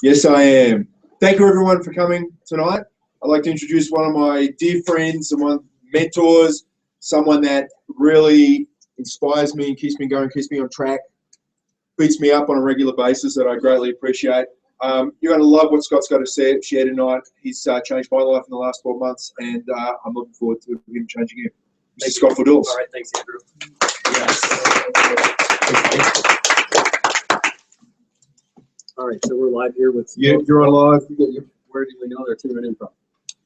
Yes, I am. Thank you, everyone, for coming tonight. I'd like to introduce one of my dear friends and one of my mentors, someone that really inspires me and keeps me going, keeps me on track, beats me up on a regular basis that I greatly appreciate. You're going to love what Scott's got to share tonight. He's changed my life in the last 12 months, and I'm looking forward to him changing you. Mr. Scott Fardulis. All right, thanks, Andrew. All right, so we're live here with You're on live. Where do we know they're tuning in from?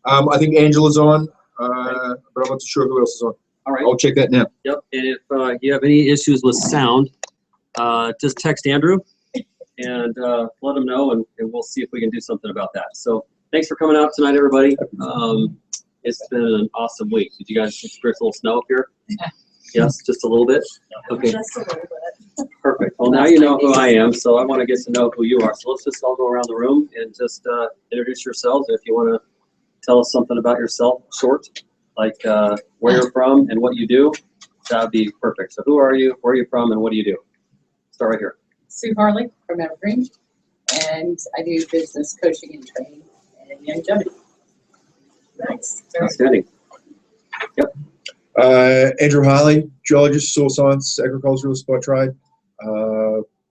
I think Angela's on, but I'm not sure who else is on. All right. I'll check that now. Yep, and if you have any issues with sound, just text Andrew and let him know, and we'll see if we can do something about that. So thanks for coming out tonight, everybody. It's been an awesome week. Did you guys experience a little snow up here? Yes, just a little bit? Okay. Just a little bit. Perfect. Well, now you know who I am, so I want to get to know who you are. So let's just all go around the room and just introduce yourselves. If you want to tell us something about yourself, short, like where you're from and what you do, that would be perfect. So who are you, where are you from, and what do you do? Start right here. Sue Harley from Evergreen, and I do business coaching and training and Youngevity. Nice. Outstanding. Yep. Andrew Harley, geologist, soil science, agriculturalist by trade,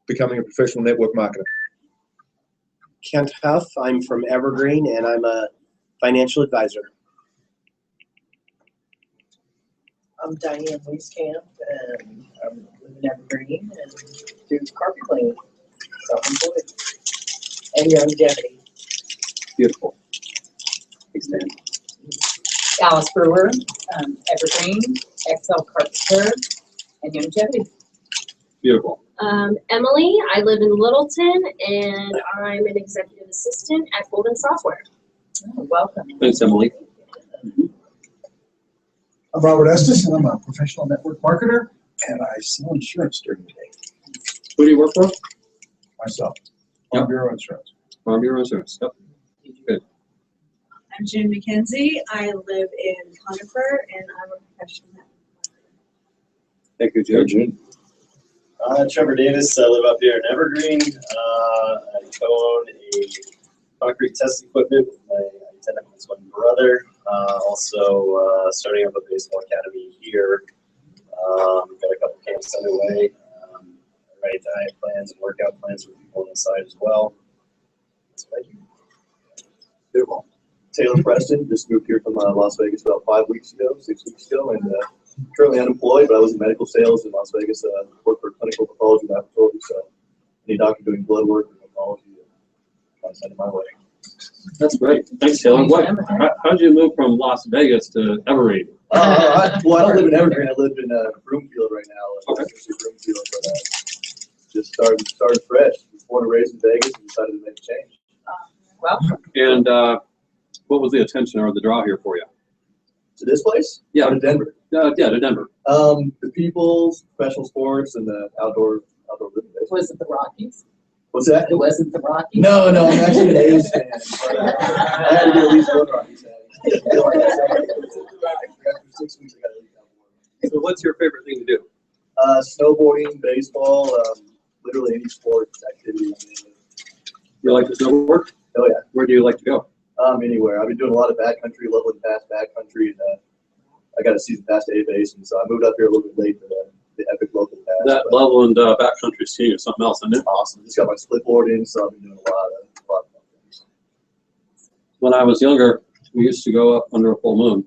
becoming a professional network marketer. Kent Huff, I'm from Evergreen, and I'm a financial advisor. I'm Diane Wieskamp, and I live in Evergreen and do carpet cleaning, self-employed, and Youngevity. Beautiful. Extend. Alice Brewer, Evergreen, XL Carpenter, and Youngevity. Beautiful. Emily, I live in Littleton, and I'm an executive assistant at Golden Software. Oh, welcome. Thanks, Emily. I'm Robert Estes, and I'm a professional network marketer, and I sell insurance during the day. Who do you work for? Myself. Yep. On Bureau Insurance. Farm Bureau Insurance. Yep. Good. I'm Jen McKenzie. I live in Conifer, and I'm a professional network marketer. Thank you, June. Trevor Davis. I live up here in Evergreen. I co-own a concrete test equipment with my identical twin brother. Also starting up a baseball academy here. We've got a couple camps underway. Write diet plans and workout plans for people on the side as well. That's what I do. Beautiful. Taylor Preston, just moved here from Las Vegas about 6 weeks ago, and currently unemployed, but I was in medical sales in Las Vegas, worked for clinical pathology laboratory, so any doctor doing blood work or pathology, I send it my way. That's great. Thanks, Taylor. How did you move from Las Vegas to Evergreen? Well, I don't live in Evergreen. I live in Broomfield right now. Okay. Broomfield, but just started fresh. Was born and raised in Vegas and decided to make a change. Welcome. And what was the attention or the draw here for you? To this place? Yeah. To Denver. Yeah, to Denver. The people, professional sports, and the outdoor living. Was it the Rockies? What's that? It wasn't the Rockies? No, I'm actually an A's fan. But, I had to do at least one Rockies fan. After 6 weeks, I got to leave that. So what's your favorite thing to do? Snowboarding, baseball, literally any sports activity. You like to snowboard? Oh yeah. Where do you like to go? Anywhere. I've been doing a lot of backcountry, leveling past backcountry, and I got a season pass to A-Basin, so I moved up here a little bit late for the epic local pass. That level and backcountry skiing is something else, isn't it? Awesome. Just got my split board in, so I've been doing a lot of things. When I was younger, we used to go up under a full moon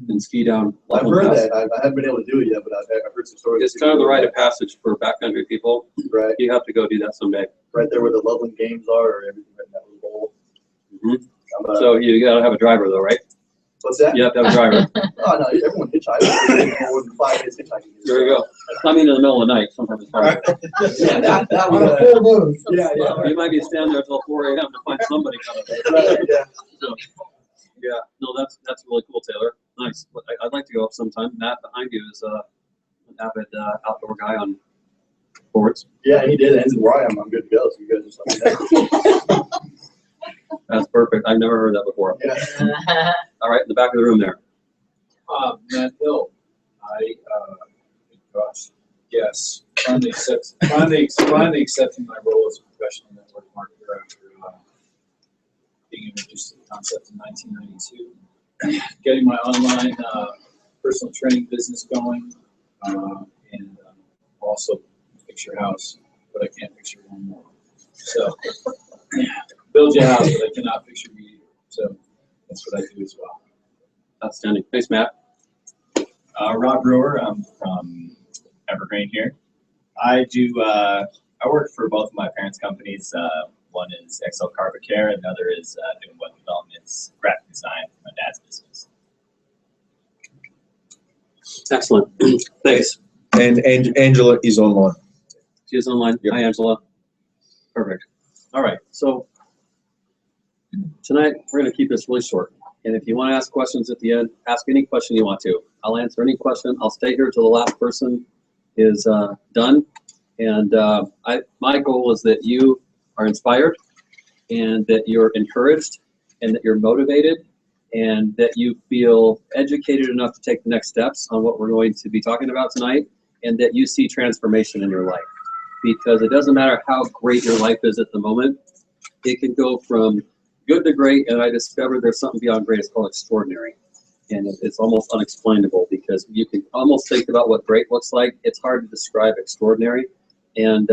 and ski down. I've heard that. I haven't been able to do it yet, but I've heard some stories. It's kind of the rite of passage for backcountry people. Right. You have to go do that someday. Right there where the Loveland Games are, or everything right in that little bowl. Mm-hmm. So you got to have a driver, though, right? What's that? You have to have a driver. Oh, no, everyone hitchhikes. More than 5 minutes hitchhiking. There you go. I mean, in the middle of the night, sometimes it's hard. Yeah, that On a full moon. Yeah. You might be standing there until 4 a.m. to find somebody coming. Right, yeah. So, yeah, no, that's really cool, Taylor. Nice. I'd like to go up sometime. Matt behind you is an avid outdoor guy on boards. Yeah, he did. Ends where I am. I'm good to go. So you guys just let me know. That's perfect. I've never heard that before. Yeah. All right, in the back of the room there. Matt Hill. Yes, finally accepting my role as a professional network marketer being introduced to the concept in 1992. Getting my online personal training business going, and also fix your house, but I can't fix your one more. So, build your house, but I cannot fix your meter. So, that's what I do as well. Outstanding. Thanks, Matt. Rob Brewer, I'm from Evergreen here. I work for both of my parents' companies. One is XL Carpet Care, and the other is doing web developments, graphic design for my dad's business. Excellent. Thanks. And Angela is online. She is online. Yep. Hi, Angela. Perfect. All right. So tonight we're going to keep this really short. And if you want to ask questions at the end, ask any question you want to. I'll answer any question. I'll stay here till the last person is done. And my goal is that you are inspired, and that you're encouraged, and that you're motivated, and that you feel educated enough to take the next steps on what we're going to be talking about tonight, and that you see transformation in your life. Because it doesn't matter how great your life is at the moment, it can go from good to great, and I discovered there's something beyond great. It's called extraordinary. And it's almost unexplainable, because you can almost think about what great looks like. It's hard to describe extraordinary. And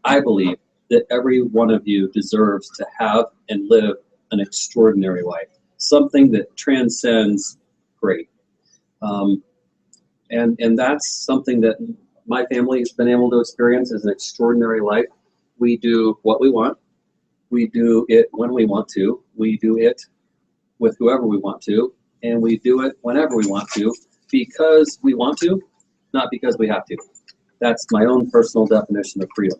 I believe that every one of you deserves to have and live an extraordinary life, something that transcends great. And that's something that my family has been able to experience as an extraordinary life. We do what we want. We do it when we want to. We do it with whoever we want to. And we do it whenever we want to, because we want to, not because we have to. That's my own personal definition of freedom.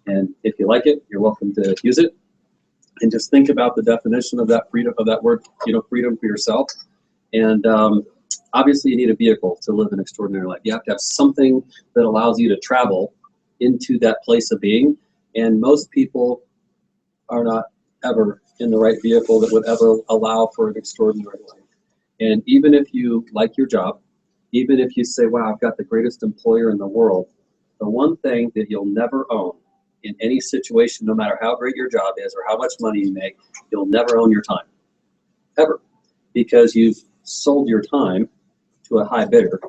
And if you like it, you're welcome to use it. And just think about the definition of that freedom, of that word, freedom for yourself. And obviously you need a vehicle to live an extraordinary life. You have to have something that allows you to travel into that place of being. And most people are not ever in the right vehicle that would ever allow for an extraordinary life. And even if you like your job, even if you say, wow, I've got the greatest employer in the world, the one thing that you'll never own in any situation, no matter how great your job is or how much money you make, you'll never own your time, ever. Because you've sold your time to a high bidder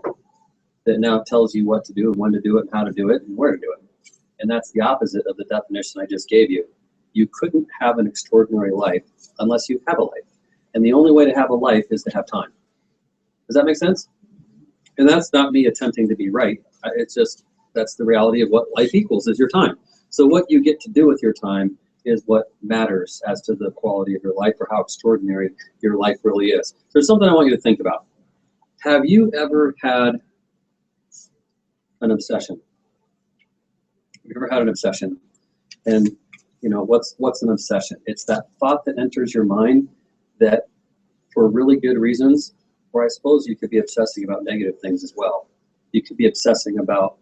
that now tells you what to do and when to do it and how to do it and where to do it. And that's the opposite of the definition I just gave you. You couldn't have an extraordinary life unless you have a life. And the only way to have a life is to have time. Does that make sense? And that's not me attempting to be right. It's just, that's the reality of what life equals, is your time. So what you get to do with your time is what matters as to the quality of your life or how extraordinary your life really is. So there's something I want you to think about. Have you ever had an obsession? Have you ever had an obsession? And what's an obsession? It's that thought that enters your mind that, for really good reasons, or I suppose you could be obsessing about negative things as well. You could be obsessing about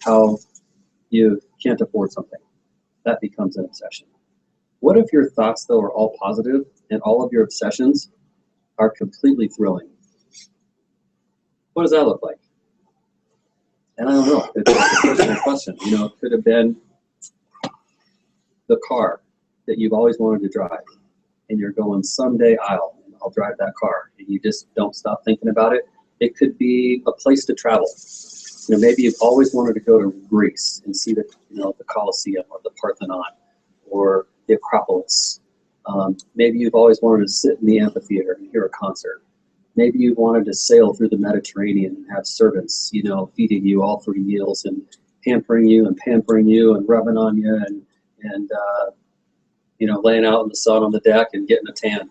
how you can't afford something. That becomes an obsession. What if your thoughts, though, are all positive and all of your obsessions are completely thrilling? What does that look like? And I don't know. It's a personal question. It could have been the car that you've always wanted to drive, and you're going, someday I'll drive that car, and you just don't stop thinking about it. It could be a place to travel. Maybe you've always wanted to go to Greece and see the Colosseum or the Parthenon or the Acropolis. Maybe you've always wanted to sit in the amphitheater and hear a concert. Maybe you wanted to sail through the Mediterranean and have servants, feeding you all 3 meals and pampering you and rubbing on you and laying out in the sun on the deck and getting a tan.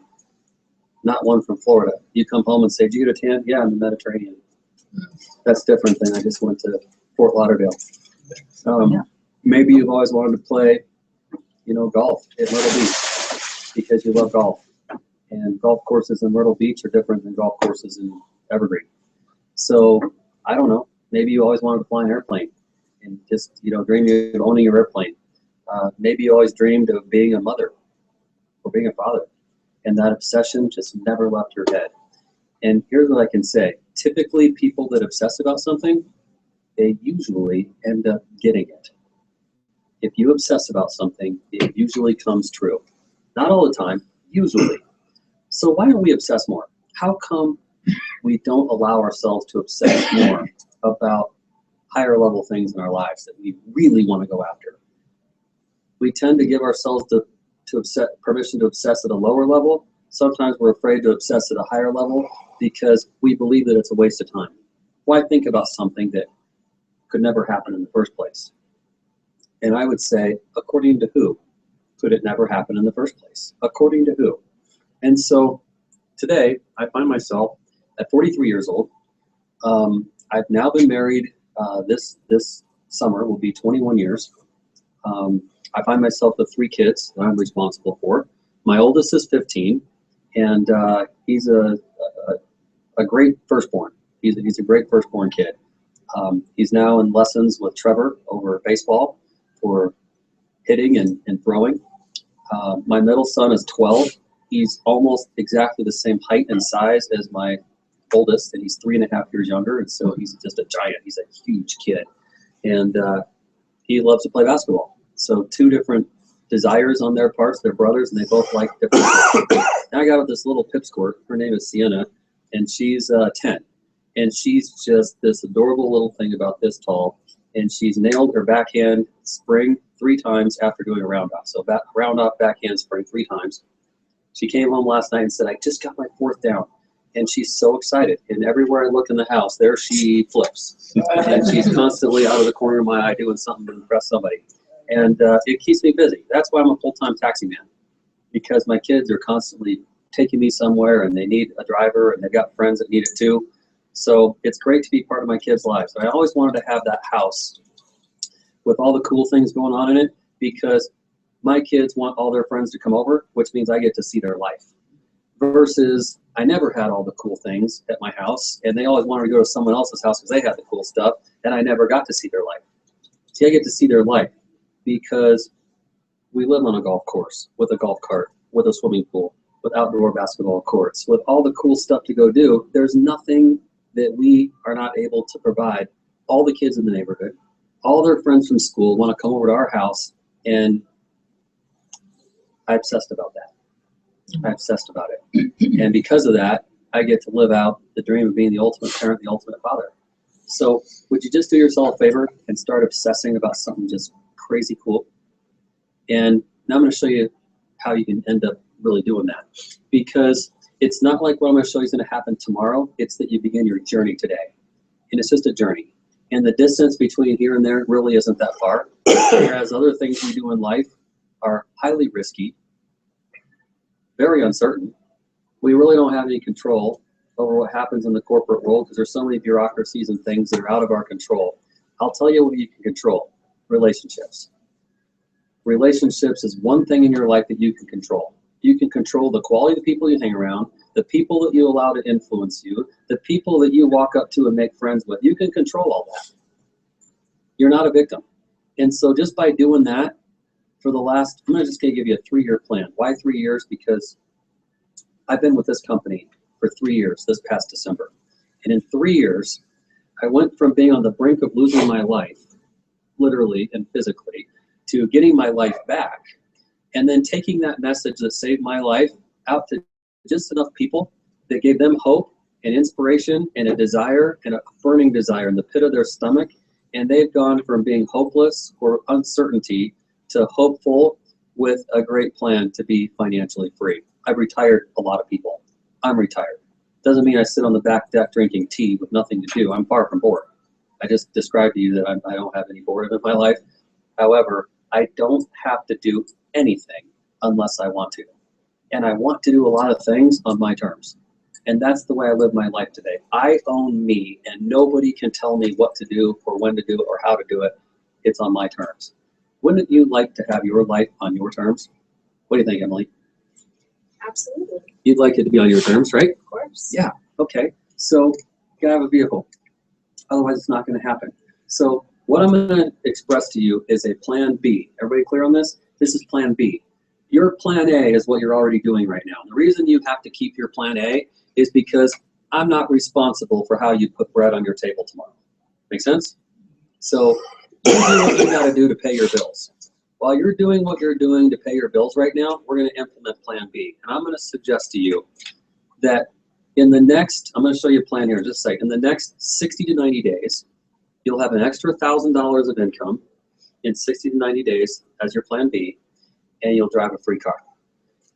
Not one from Florida. You come home and say, did you get a tan? Yeah, in the Mediterranean. That's different than I just went to Fort Lauderdale. Maybe you've always wanted to play, golf at Myrtle Beach because you love golf. And golf courses in Myrtle Beach are different than golf courses in Evergreen. So, I don't know. Maybe you always wanted to fly an airplane and just, dreamed of owning your airplane. Maybe you always dreamed of being a mother or being a father. And that obsession just never left your head. And here's what I can say. Typically, people that obsess about something, they usually end up getting it. If you obsess about something, it usually comes true. Not all the time, usually. So why don't we obsess more? How come we don't allow ourselves to obsess more about higher level things in our lives that we really want to go after? We tend to give ourselves permission to obsess at a lower level. Sometimes we're afraid to obsess at a higher level because we believe that it's a waste of time. Why think about something that could never happen in the first place? And I would say, according to who could it never happen in the first place? According to who? And so today, I find myself at 43 years old. I've now been married. This summer will be 21 years. I find myself with 3 kids that I'm responsible for. My oldest is 15, and he's a great firstborn. He's a great firstborn kid. He's now in lessons with Trevor over baseball for hitting and throwing. My middle son is 12. He's almost exactly the same height and size as my oldest, and he's 3.5 years younger, and so he's just a giant. He's a huge kid, and he loves to play basketball. So 2 different desires on their parts. They're brothers, and they both like different things. Now I got this little pipsqueak. Her name is Sienna, and she's 10, and she's just this adorable little thing about this tall, and she's nailed her backhand spring 3 times after doing a round-off. So round-off, backhand spring 3 times. She came home last night and said, I just got my 4th down. And she's so excited. And everywhere I look in the house, there she flips. And she's constantly out of the corner of my eye doing something to impress somebody. And it keeps me busy. That's why I'm a full-time taxi man, because my kids are constantly taking me somewhere, and they need a driver, and they've got friends that need it too. So it's great to be part of my kids' lives. I always wanted to have that house with all the cool things going on in it, because my kids want all their friends to come over, which means I get to see their life. Versus I never had all the cool things at my house, and they always wanted to go to someone else's house because they had the cool stuff, and I never got to see their life. See, I get to see their life because we live on a golf course, with a golf cart, with a swimming pool, with outdoor basketball courts, with all the cool stuff to go do. There's nothing that we are not able to provide. All the kids in the neighborhood, all their friends from school want to come over to our house, and I obsessed about that. I obsessed about it. And because of that, I get to live out the dream of being the ultimate parent, the ultimate father. So would you just do yourself a favor and start obsessing about something just crazy cool? And now I'm going to show you how you can end up really doing that. Because it's not like what I'm going to show you is going to happen tomorrow. It's that you begin your journey today. And it's just a journey. And the distance between here and there really isn't that far. Whereas other things we do in life are highly risky, very uncertain. We really don't have any control over what happens in the corporate world because there's so many bureaucracies and things that are out of our control. I'll tell you what you can control: relationships. Relationships is one thing in your life that you can control. You can control the quality of the people you hang around, the people that you allow to influence you, the people that you walk up to and make friends with. You can control all that. You're not a victim. And so just by doing that, for the last, I'm just going to give you a 3-year plan. Why 3 years? Because I've been with this company for 3 years this past December. And in 3 years, I went from being on the brink of losing my life, literally and physically, to getting my life back. And then taking that message that saved my life out to just enough people that gave them hope and inspiration and a desire and a burning desire in the pit of their stomach. And they've gone from being hopeless or uncertainty to hopeful with a great plan to be financially free. I've retired a lot of people. I'm retired. Doesn't mean I sit on the back deck drinking tea with nothing to do. I'm far from bored. I just described to you that I don't have any boredom in my life. However, I don't have to do anything unless I want to. And I want to do a lot of things on my terms. And that's the way I live my life today. I own me, and nobody can tell me what to do or when to do it or how to do it. It's on my terms. Wouldn't you like to have your life on your terms? What do you think, Emily? Absolutely. You'd like it to be on your terms, right? Of course. Yeah, okay. So you gotta have a vehicle. Otherwise, it's not gonna happen. So what I'm gonna express to you is a plan B. Everybody clear on this? This is plan B. Your plan A is what you're already doing right now. The reason you have to keep your plan A is because I'm not responsible for how you put bread on your table tomorrow. Make sense? So you do what you gotta do to pay your bills. while you're doing what you're doing to pay your bills right now, we're going to implement Plan B. And I'm going to suggest to you that in the next, I'm going to show you a plan here in just a second. In the next 60 to 90 days, you'll have an extra $1,000 of income in 60 to 90 days as your Plan B, and you'll drive a free car.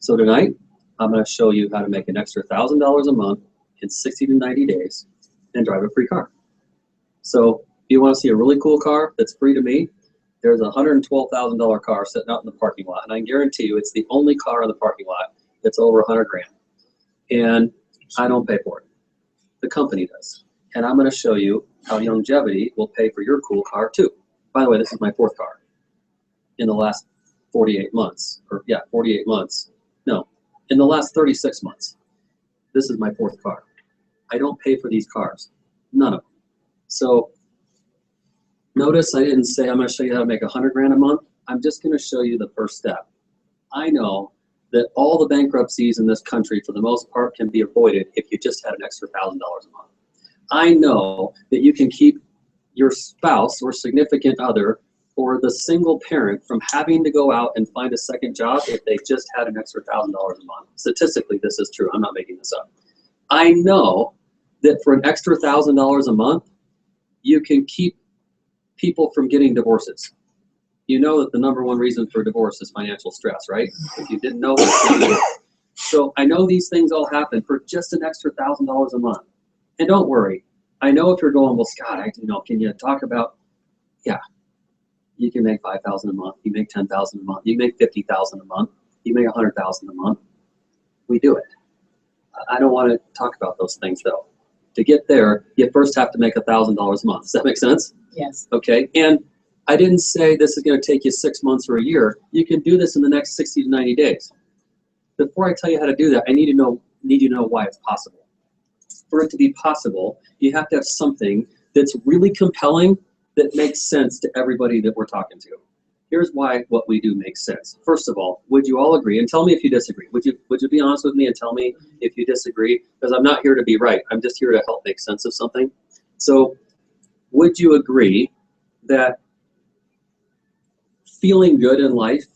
So tonight, I'm going to show you how to make an extra $1,000 a month in 60 to 90 days and drive a free car. So if you want to see a really cool car that's free to me, there's a $112,000 car sitting out in the parking lot, and I guarantee you it's the only car in the parking lot that's over 100 grand. And I don't pay for it. The company does. And I'm going to show you how Youngevity will pay for your cool car too. By the way, this is my 4th car in the last 48 months. Or yeah, 48 months. No, in the last 36 months. This is my 4th car. I don't pay for these cars. None of them. So notice I didn't say I'm going to show you how to make 100 grand a month. I'm just going to show you the first step. I know that all the bankruptcies in this country, for the most part, can be avoided if you just had an extra $1,000 a month. I know that you can keep your spouse or significant other or the single parent from having to go out and find a second job if they just had an extra $1,000 a month. Statistically, this is true. I'm not making this up. I know that for an extra $1,000 a month, you can keep people from getting divorces. You know that the #1 reason for divorce is financial stress, right? If you didn't know, so I know these things all happen for just an extra $1,000 a month. And don't worry, I know if you're going, well, Scott, can you talk about? Yeah, you can make $5,000 a month. You make $10,000 a month. You make $50,000 a month. You make $100,000 a month. We do it. I don't want to talk about those things though. To get there, you first have to make $1,000 a month. Does that make sense? Yes. Okay, and I didn't say this is going to take you 6 months or a year. You can do this in the next 60 to 90 days. Before I tell you how to do that, I need you to know why it's possible. For it to be possible, you have to have something that's really compelling that makes sense to everybody that we're talking to. Here's why what we do makes sense. First of all, would you all agree? And tell me if you disagree. Would you be honest with me and tell me if you disagree? Because I'm not here to be right. I'm just here to help make sense of something. So would you agree that feeling good in life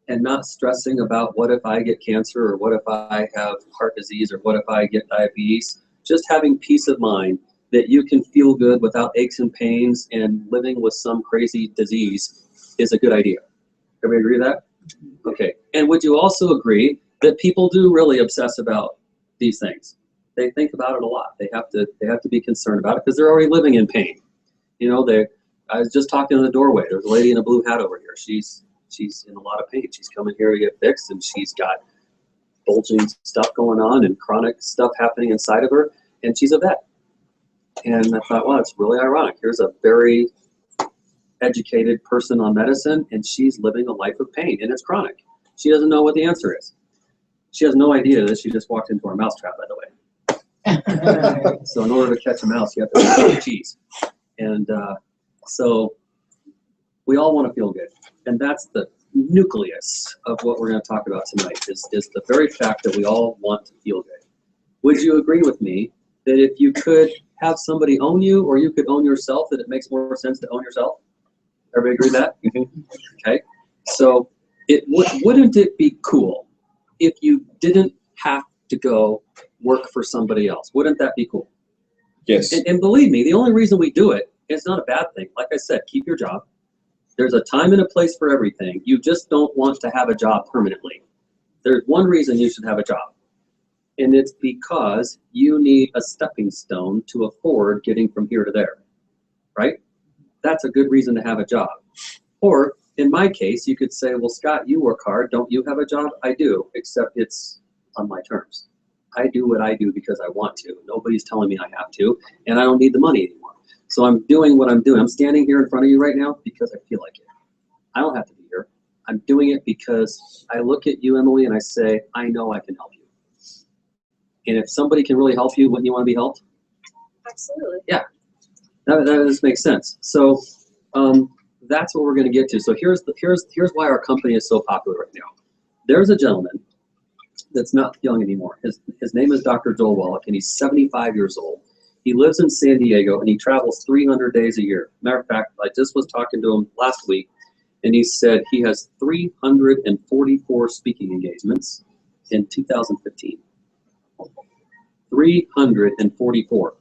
and not stressing about what if I get cancer or what if I have heart disease or what if I get diabetes, just having peace of mind that you can feel good without aches and pains and living with some crazy disease is a good idea. Everybody agree with that? Okay. And would you also agree that people do really obsess about these things? They think about it a lot. They have to be concerned about it because they're already living in pain. You know, I was just talking in the doorway. There's a lady in a blue hat over here. She's in a lot of pain. She's coming here to get fixed, and she's got bulging stuff going on and chronic stuff happening inside of her, and she's a vet. And I thought, well, it's really ironic. Here's a very educated person on medicine, and she's living a life of pain, and it's chronic. She doesn't know what the answer is. She has no idea that she just walked into a mousetrap, by the way. So in order to catch a mouse, you have to eat cheese. And so we all want to feel good. And that's the nucleus of what we're going to talk about tonight is the very fact that we all want to feel good. Would you agree with me that if you could have somebody own you or you could own yourself, that it makes more sense to own yourself? Everybody agree with that? Mm-hmm. Okay. So wouldn't it be cool if you didn't have to go work for somebody else? Wouldn't that be cool? Yes. And believe me, the only reason we do it, it's not a bad thing. Like I said, keep your job. There's a time and a place for everything. You just don't want to have a job permanently. There's one reason you should have a job, and it's because you need a stepping stone to afford getting from here to there, right? That's a good reason to have a job. Or in my case, you could say, well, Scott, you work hard. Don't you have a job? I do, except it's on my terms. I do what I do because I want to. Nobody's telling me I have to, and I don't need the money anymore. So I'm doing what I'm doing. I'm standing here in front of you right now because I feel like it. I don't have to be here. I'm doing it because I look at you, Emily, and I say, I know I can help you. And if somebody can really help you, wouldn't you want to be helped? Absolutely. Yeah, that just makes sense. So that's what we're going to get to. So here's why our company is so popular right now. There's a gentleman that's not young anymore. His name is Dr. Wallach, and he's 75 years old. He lives in San Diego, and he travels 300 days a year. Matter of fact, I just was talking to him last week, And he said he has 344 speaking engagements in 2015. 344.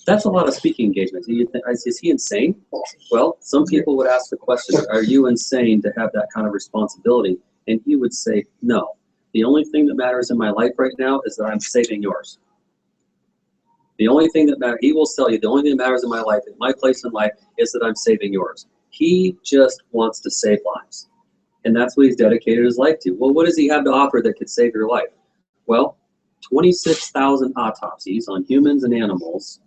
That's a lot of speaking engagements. Is he insane? Well, some people would ask the question, are you insane to have that kind of responsibility? And he would say, no. The only thing that matters in my life right now is that I'm saving yours. The only thing that matters, he will tell you, the only thing that matters in my life, in my place in life, is that I'm saving yours. He just wants to save lives. And that's what he's dedicated his life to. Well, what does he have to offer that could save your life? Well, 26,000 autopsies on humans and animals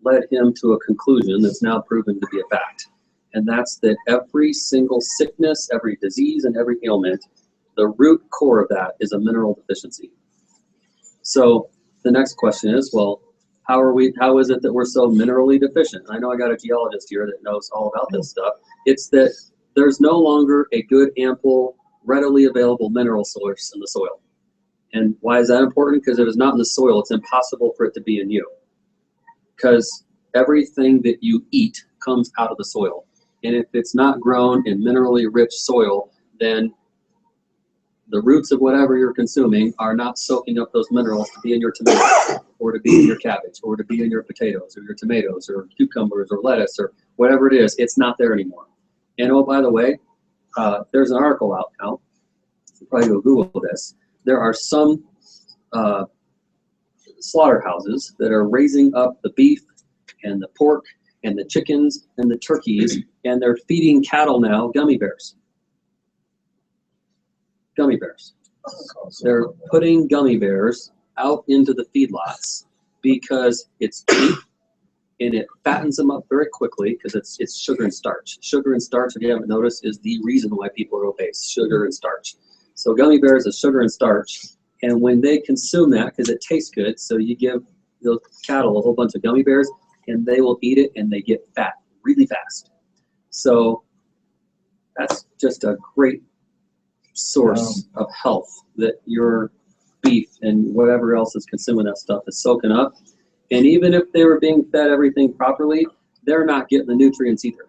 led him to a conclusion that's now proven to be a fact. And that's that every single sickness, every disease, and every ailment, the root core of that is a mineral deficiency. So the next question is, well, how is it that we're so minerally deficient? I know I got a geologist here that knows all about this stuff. It's that there's no longer a good, ample, readily available mineral source in the soil. And why is that important? Because if it's not in the soil, it's impossible for it to be in you. Because everything that you eat comes out of the soil. And if it's not grown in minerally rich soil, then the roots of whatever you're consuming are not soaking up those minerals to be in your tomatoes, or to be in your cabbage, or to be in your potatoes, or your tomatoes, or cucumbers, or lettuce, or whatever it is. It's not there anymore. And oh, by the way, there's an article out now. You probably go Google this. There are some slaughterhouses that are raising up the beef and the pork and the chickens and the turkeys, and they're feeding cattle now gummy bears. Gummy bears. They're putting gummy bears out into the feedlots because it's cheap and it fattens them up very quickly because it's sugar and starch. Sugar and starch, if you haven't noticed, is the reason why people are obese, sugar and starch. So gummy bears is sugar and starch, and when they consume that, because it tastes good, so you give those cattle a whole bunch of gummy bears, and they will eat it and they get fat really fast. So that's just a great source of health, that your beef and whatever else is consuming that stuff is soaking up. And even if they were being fed everything properly, they're not getting the nutrients either.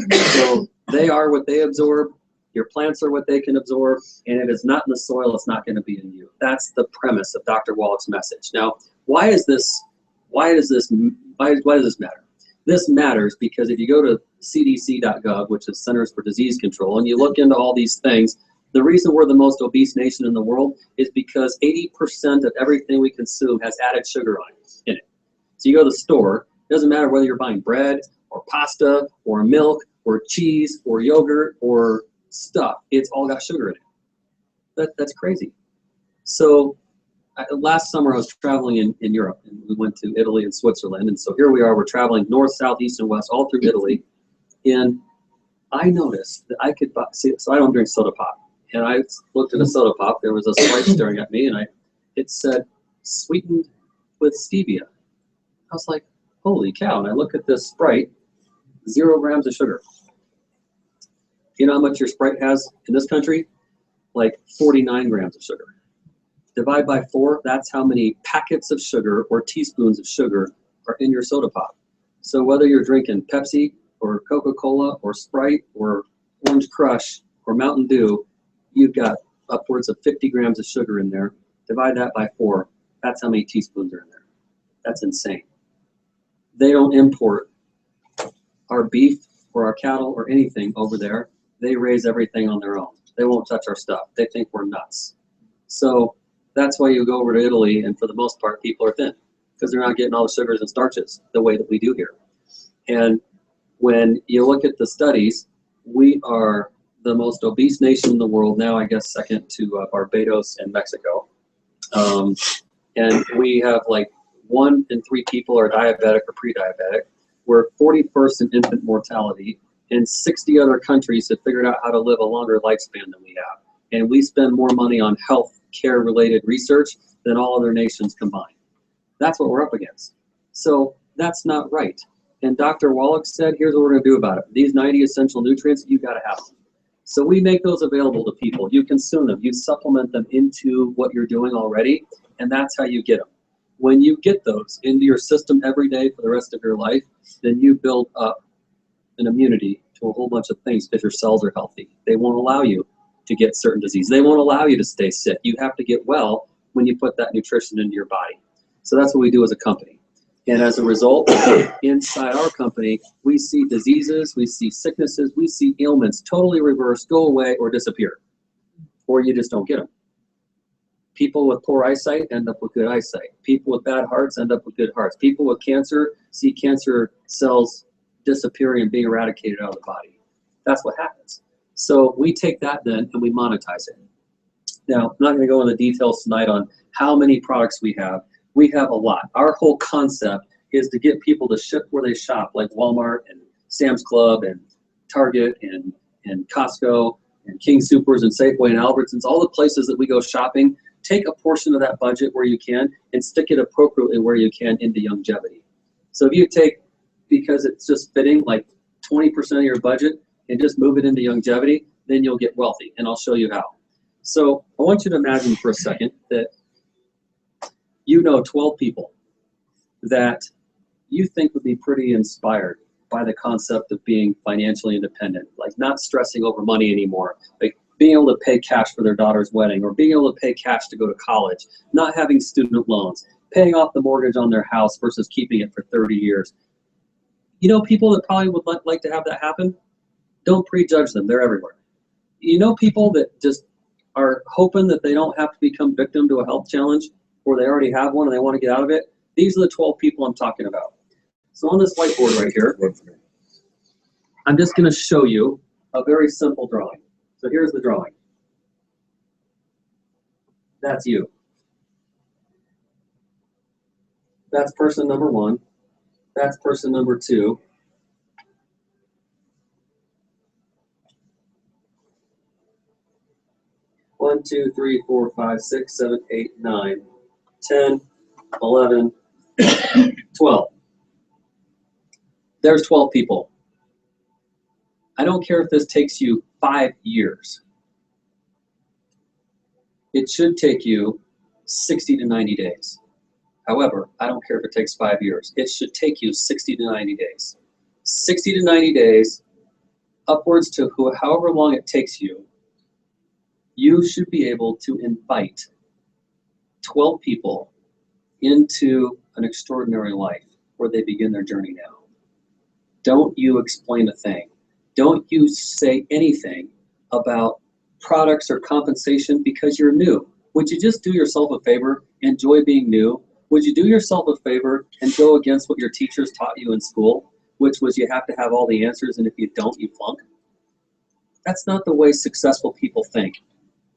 So they are what they absorb. Your plants are what they can absorb, and if it's not in the soil, it's not going to be in you. That's the premise of Dr. Wallach's message. Now, why does this matter? This matters because if you go to cdc.gov, which is Centers for Disease Control, and you look into all these things, the reason we're the most obese nation in the world is because 80% of everything we consume has added sugar on it, in it. So you go to the store, it doesn't matter whether you're buying bread or pasta or milk or cheese or yogurt or stuff, it's all got sugar in it. That's crazy. So last summer I was traveling in Europe, and we went to Italy and Switzerland, and so here we are, we're traveling north, south, east, and west all through Italy, and I noticed that I could buy, so I don't drink soda pop, and I looked at a soda pop, there was a Sprite staring at me, and it said sweetened with stevia. I was like, holy cow, and I look at this Sprite, 0 grams of sugar. You know how much your Sprite has in this country? Like 49 grams of sugar. Divide by 4, that's how many packets of sugar or teaspoons of sugar are in your soda pop. So whether you're drinking Pepsi or Coca-Cola or Sprite or Orange Crush or Mountain Dew, you've got upwards of 50 grams of sugar in there. Divide that by 4, that's how many teaspoons are in there. That's insane. They don't import our beef or our cattle or anything over there. They raise everything on their own. They won't touch our stuff. They think we're nuts. So that's why you go over to Italy, and for the most part, people are thin because they're not getting all the sugars and starches the way that we do here. And when you look at the studies, we are the most obese nation in the world now, I guess second to Barbados and Mexico. And we have like 1 in 3 people are diabetic or pre-diabetic. We're 41st in infant mortality, and 60 other countries have figured out how to live a longer lifespan than we have. And we spend more money on health care related research than all other nations combined. That's what we're up against. So that's not right. And Dr. Wallach said, here's what we're going to do about it. These 90 essential nutrients, you got to have them. So we make those available to people. You consume them. You supplement them into what you're doing already, and that's how you get them. When you get those into your system every day for the rest of your life, then you build up an immunity to to a whole bunch of things because your cells are healthy. They won't allow you to get certain diseases. They won't allow you to stay sick. You have to get well when you put that nutrition into your body. So that's what we do as a company. And as a result, inside our company, we see diseases, we see sicknesses, we see ailments totally reverse, go away, or disappear. Or you just don't get them. People with poor eyesight end up with good eyesight. People with bad hearts end up with good hearts. People with cancer see cancer cells disappearing and being eradicated out of the body. That's what happens. So we take that then and we monetize it. Now, I'm not going to go into details tonight on how many products we have. We have a lot. Our whole concept is to get people to ship where they shop, like Walmart and Sam's Club and Target and Costco and King Soopers and Safeway and Albertsons, all the places that we go shopping. Take a portion of that budget where you can and stick it appropriately where you can into Youngevity. So if you take, because it's just fitting, like 20% of your budget and just move it into Youngevity, then you'll get wealthy, and I'll show you how. So I want you to imagine for a second that you know 12 people that you think would be pretty inspired by the concept of being financially independent, like not stressing over money anymore, like being able to pay cash for their daughter's wedding or being able to pay cash to go to college, not having student loans, paying off the mortgage on their house versus keeping it for 30 years. You know people that probably would like to have that happen? Don't prejudge them. They're everywhere. You know people that just are hoping that they don't have to become victim to a health challenge or they already have one and they want to get out of it? These are the 12 people I'm talking about. So on this whiteboard right here, I'm just going to show you a very simple drawing. So here's the drawing. That's you. That's person number one. That's person number two. One, 2, 3, 4, 5, 6, 7, 8, 9, 10, 11, 12. There's 12 people. I don't care if this takes you 5 years. It should take you 60 to 90 days. However, I don't care if it takes 5 years. It should take you 60 to 90 days. 60 to 90 days, upwards to however long it takes you, you should be able to invite 12 people into an extraordinary life where they begin their journey now. Don't you explain a thing. Don't you say anything about products or compensation because you're new. Would you just do yourself a favor, enjoy being new? Would you do yourself a favor and go against what your teachers taught you in school, which was you have to have all the answers, and if you don't, you flunk? That's not the way successful people think.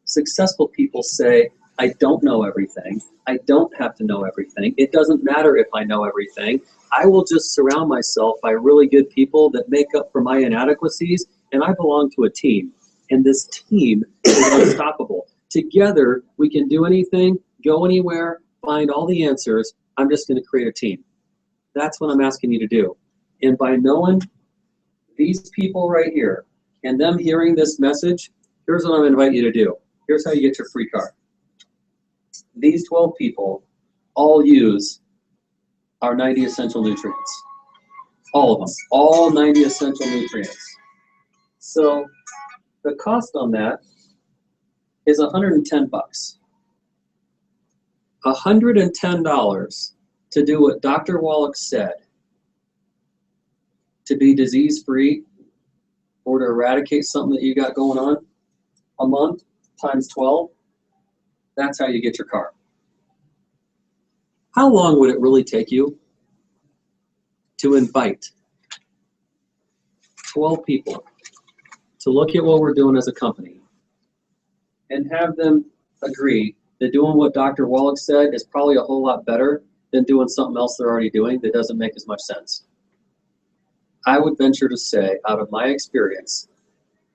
Successful people say, I don't know everything. I don't have to know everything. It doesn't matter if I know everything. I will just surround myself by really good people that make up for my inadequacies, and I belong to a team. And this team is unstoppable. Together, we can do anything, go anywhere, find all the answers. I'm just going to create a team. That's what I'm asking you to do. And by knowing these people right here and them hearing this message, here's what I'm going to invite you to do. Here's how you get your free card. These 12 people all use our 90 essential nutrients. All of them. All 90 essential nutrients. So the cost on that is $110. $110 to do what Dr. Wallach said, to be disease-free or to eradicate something that you got going on, a month times 12, that's how you get your car. How long would it really take you to invite 12 people to look at what we're doing as a company and have them agree that doing what Dr. Wallach said is probably a whole lot better than doing something else they're already doing that doesn't make as much sense? I would venture to say, out of my experience,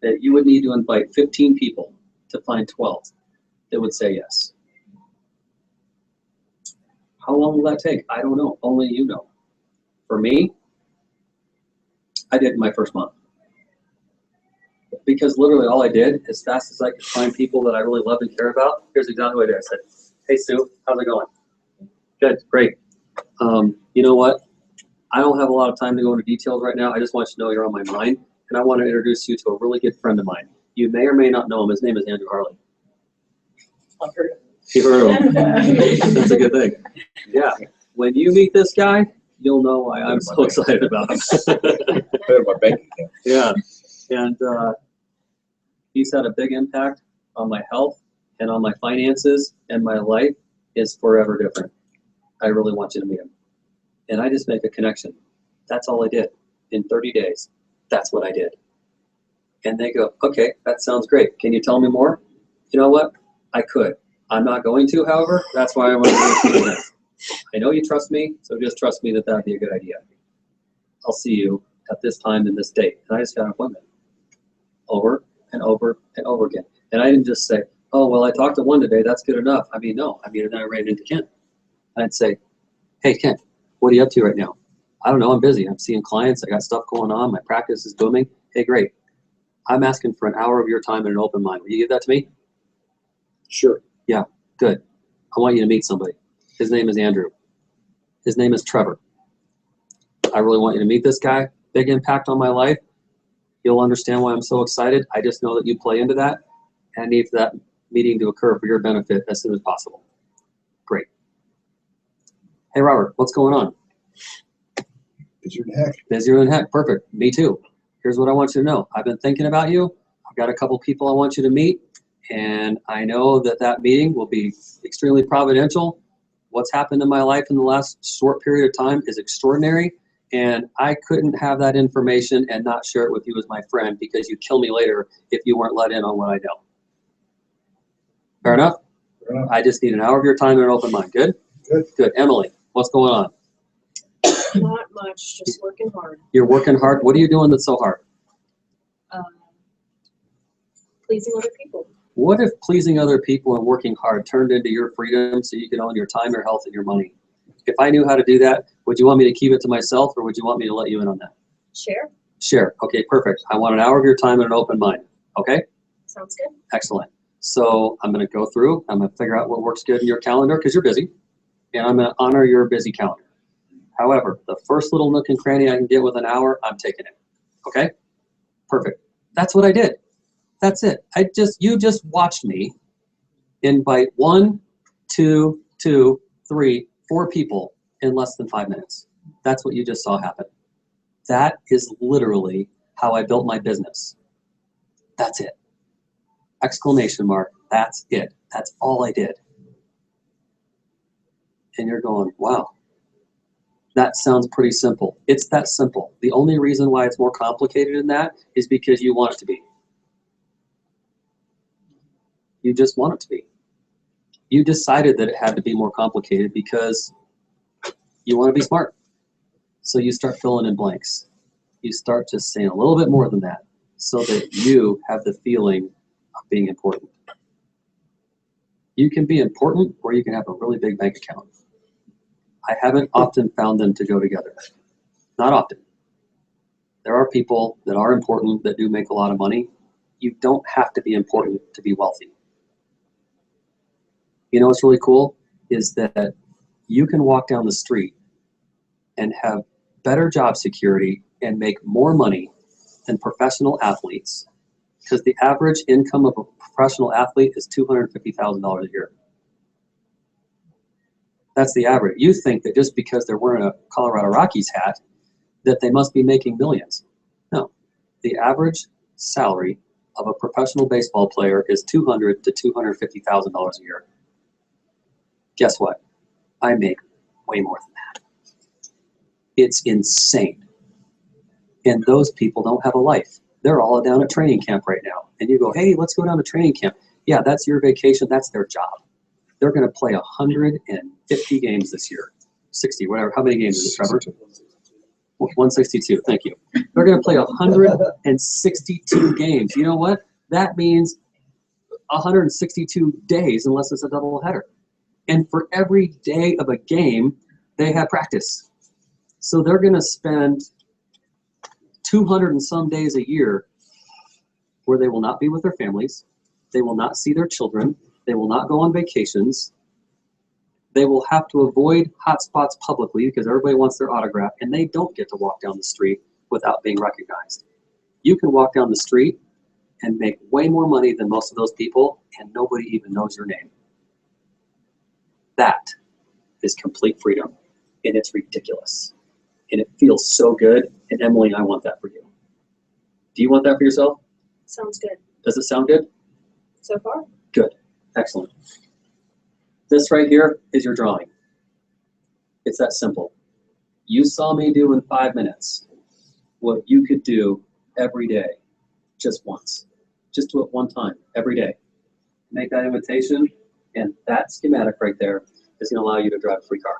that you would need to invite 15 people to find 12 that would say yes. How long will that take? I don't know. Only you know. For me, I did it in my first month. Because literally all I did, as fast as I could find people that I really love and care about, here's exactly what I did. I said, hey, Sue, how's it going? Good, great. You know what? I don't have a lot of time to go into details right now. I just want you to know you're on my mind, and I want to introduce you to a really good friend of mine. You may or may not know him. His name is Andrew Harley. I've heard You heard of him. That's a good thing. Yeah. When you meet this guy, you'll know why I'm so excited about him. Better my bank account. Yeah. And he's had a big impact on my health and on my finances, and my life is forever different. I really want you to meet him. And I just make a connection. That's all I did. In 30 days, that's what I did. And they go, okay, that sounds great. Can you tell me more? You know what? I could. I'm not going to, however. That's why I want to do this. I know you trust me, so just trust me that that'd be a good idea. I'll see you at this time and this date. And I just got an appointment. Over and over and over again. And I didn't just say, oh, well, I talked to one today. That's good enough. I mean, no. I mean, and then I ran into Ken. I'd say, hey, Ken, what are you up to right now? I don't know. I'm busy. I'm seeing clients. I got stuff going on. My practice is booming. Hey, great. I'm asking for an hour of your time and an open mind. Will you give that to me? Sure. Yeah, good. I want you to meet somebody. His name is Andrew. His name is Trevor. I really want you to meet this guy. Big impact on my life. You'll understand why I'm so excited. I just know that you play into that, and I need that meeting to occur for your benefit as soon as possible. Great. Hey, Robert, what's going on? Busier than heck. Busier than heck. Perfect. Me too. Here's what I want you to know. I've been thinking about you. I've got a couple people I want you to meet, and I know that that meeting will be extremely providential. What's happened in my life in the last short period of time is extraordinary, and I couldn't have that information and not share it with you as my friend, because you'd kill me later if you weren't let in on what I know. Fair enough? Fair enough. I just need an hour of your time and an open mind. Good? Good. Good. Emily, what's going on? Not much, just working hard. You're working hard. What are you doing that's so hard? Pleasing other people. What if pleasing other people and working hard turned into your freedom so you can own your time, your health, and your money? If I knew how to do that, would you want me to keep it to myself, or would you want me to let you in on that? Share. Share. Okay, perfect. I want an hour of your time and an open mind. Okay? Sounds good. Excellent. So I'm going to go through. I'm going to figure out what works good in your calendar, because you're busy, and I'm going to honor your busy calendar. However, the first little nook and cranny I can get with an hour, I'm taking it. Okay? Perfect. That's what I did. That's it. You just watched me invite 1, 2, 3, 4 people in less than 5 minutes. That's what you just saw happen. That is literally how I built my business. That's it. Exclamation mark. That's it. That's all I did. And you're going, wow. That sounds pretty simple. It's that simple. The only reason why it's more complicated than that is because you want it to be. You just want it to be. You decided that it had to be more complicated because you want to be smart. So you start filling in blanks. You start just saying a little bit more than that so that you have the feeling of being important. You can be important, or you can have a really big bank account. I haven't often found them to go together. Not often. There are people that are important that do make a lot of money. You don't have to be important to be wealthy. You know what's really cool is that you can walk down the street and have better job security and make more money than professional athletes, because the average income of a professional athlete is $250,000 a year. That's the average. You think that just because they're wearing a Colorado Rockies hat that they must be making millions. No. The average salary of a professional baseball player is $200,000 to $250,000 a year. Guess what? I make way more than that. It's insane. And those people don't have a life. They're all down at training camp right now. And you go, hey, let's go down to training camp. Yeah, that's your vacation. That's their job. They're going to play 150 games this year. 60, whatever. How many games is it, Trevor? 162. Thank you. They're going to play 162 games. You know what? That means 162 days, unless it's a doubleheader. And for every day of a game, they have practice. So they're going to spend 200 and some days a year where they will not be with their families. They will not see their children. They will not go on vacations. They will have to avoid hotspots publicly because everybody wants their autograph, and they don't get to walk down the street without being recognized. You can walk down the street and make way more money than most of those people, and nobody even knows your name. That is complete freedom, and it's ridiculous. And it feels so good, and Emily, I want that for you. Do you want that for yourself? Sounds good. Does it sound good? So far? Good. Excellent. This right here is your drawing. It's that simple. You saw me do in 5 minutes what you could do every day, just once. Just do it one time, every day. Make that invitation, and that schematic right there is going to allow you to drive a free car.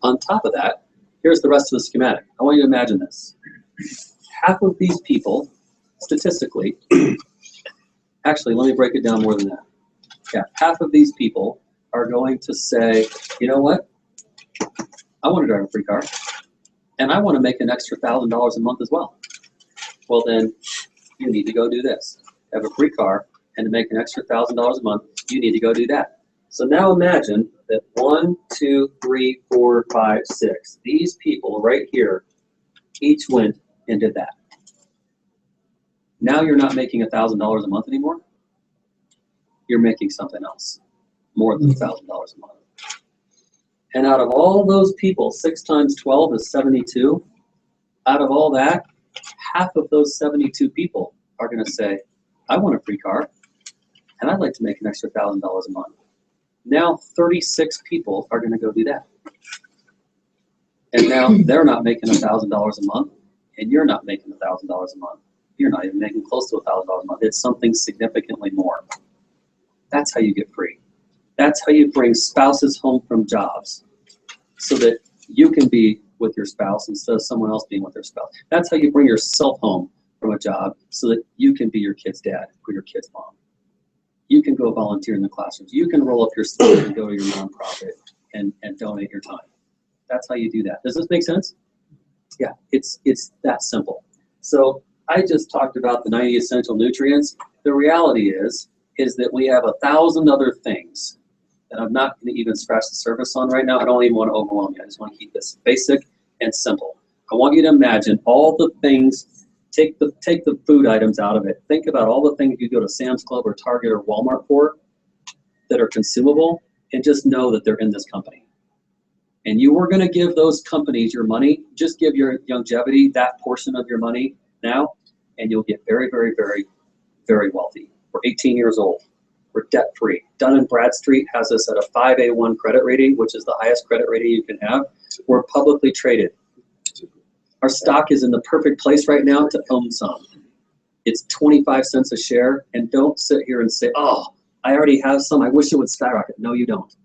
On top of that, here's the rest of the schematic. I want you to imagine this. Half of these people, statistically, actually, let me break it down more than that. Yeah, half of these people are going to say, you know what? I want to drive a free car, and I want to make an extra $1,000 a month as well. Well, then you need to go do this. Have a free car, and to make an extra $1,000 a month, you need to go do that. So now imagine that 1, 2, 3, 4, 5, 6. These people right here each went and did that. Now you're not making $1,000 a month anymore. You're making something else, more than $1,000 a month. And out of all those people, 6 times 12 is 72. Out of all that, half of those 72 people are going to say, I want a free car, and I'd like to make an extra $1,000 a month. Now 36 people are going to go do that. And now they're not making $1,000 a month, and you're not making $1,000 a month. You're not even making close to $1,000 a month. It's something significantly more. That's how you get free. That's how you bring spouses home from jobs so that you can be with your spouse instead of someone else being with their spouse. That's how you bring yourself home from a job so that you can be your kid's dad or your kid's mom. You can go volunteer in the classrooms. You can roll up your sleeves and go to your nonprofit and donate your time. That's how you do that. Does this make sense? Yeah, it's that simple. So I just talked about the 90 essential nutrients. The reality is that we have 1,000 other things that I'm not going to even scratch the surface on right now. I don't even want to overwhelm you. I just want to keep this basic and simple. I want you to imagine all the things, take the food items out of it. Think about all the things you go to Sam's Club or Target or Walmart for that are consumable, and just know that they're in this company. And you were going to give those companies your money. Just give your Youngevity that portion of your money now, and you'll get very, very, very, very wealthy. We're 18 years old. We're debt-free. Dun & Bradstreet has us at a 5A1 credit rating, which is the highest credit rating you can have. We're publicly traded. Our stock is in the perfect place right now to own some. It's 25 cents a share, and don't sit here and say, oh, I already have some. I wish it would skyrocket. No, you don't.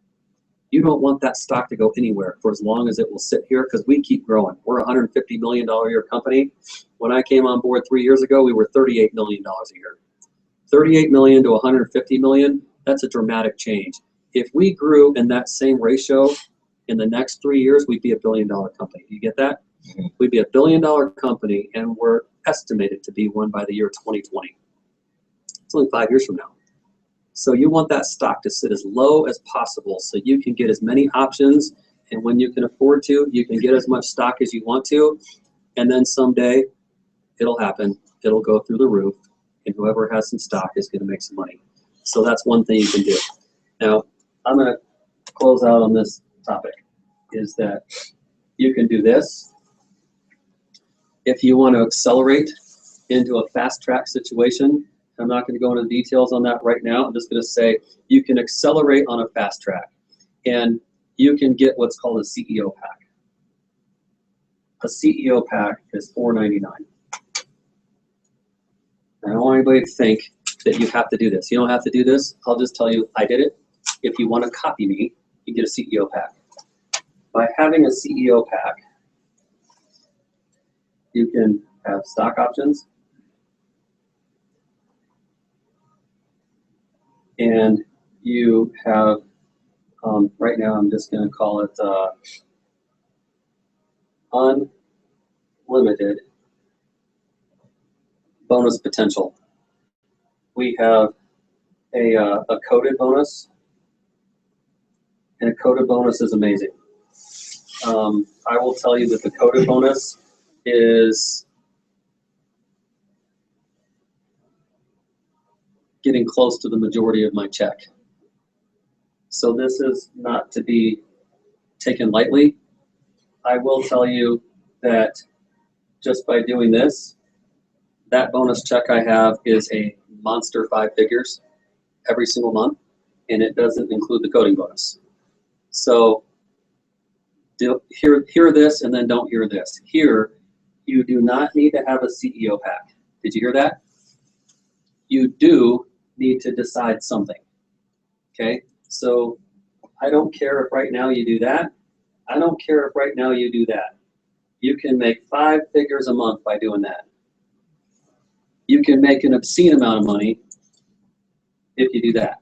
You don't want that stock to go anywhere for as long as it will sit here, because we keep growing. We're a $150 million a year company. When I came on board 3 years ago, we were $38 million a year. 38 million to 150 million, that's a dramatic change. If we grew in that same ratio in the next 3 years, we'd be a $1 billion company. You get that? Mm-hmm. We'd be a $1 billion company, and we're estimated to be one by the year 2020. It's only 5 years from now. So you want that stock to sit as low as possible so you can get as many options, and when you can afford to, you can get as much stock as you want to, and then someday it'll happen. It'll go through the roof, and whoever has some stock is going to make some money. So that's one thing you can do. Now, I'm going to close out on this topic, is that you can do this. If you want to accelerate into a fast track situation, I'm not going to go into details on that right now. I'm just going to say you can accelerate on a fast track, and you can get what's called a CEO pack. A CEO pack is $4.99. I don't want anybody to think that you have to do this. You don't have to do this. I'll just tell you I did it. If you want to copy me, you get a CEO pack. By having a CEO pack, you can have stock options, and you have, right now I'm just going to call it unlimited bonus potential. We have a coded bonus, and a coded bonus is amazing. I will tell you that the coded bonus is getting close to the majority of my check. So this is not to be taken lightly. I will tell you that just by doing this, that bonus check I have is a monster 5 figures every single month, and it doesn't include the coding bonus. So hear this and then don't hear this. Here, you do not need to have a CEO pack. Did you hear that? You do need to decide something. Okay? So I don't care if right now you do that. I don't care if right now you do that. You can make 5 figures a month by doing that. You can make an obscene amount of money if you do that.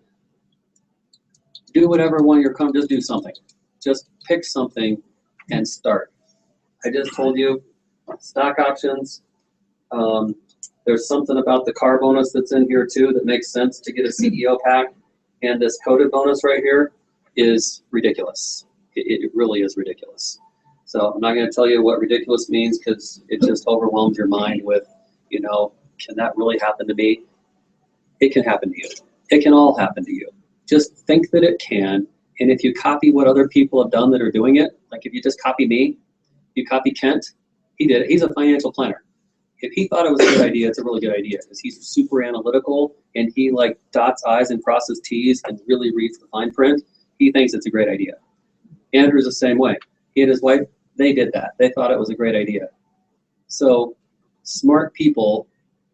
Do whatever one you're coming, just do something. Just pick something and start. I just told you, stock options. There's something about the car bonus that's in here too that makes sense to get a CEO pack. And this coded bonus right here is ridiculous. It really is ridiculous. So I'm not going to tell you what ridiculous means because it just overwhelms your mind with, you know, can that really happen to me? It can happen to you. It can all happen to you. Just think that it can. And if you copy what other people have done that are doing it, like if you just copy me, you copy Kent, he did it. He's a financial planner. If he thought it was a good idea, it's a really good idea because he's super analytical and he like dots I's and crosses T's and really reads the fine print. He thinks it's a great idea. Andrew's the same way. He and his wife, they did that. They thought it was a great idea. So smart people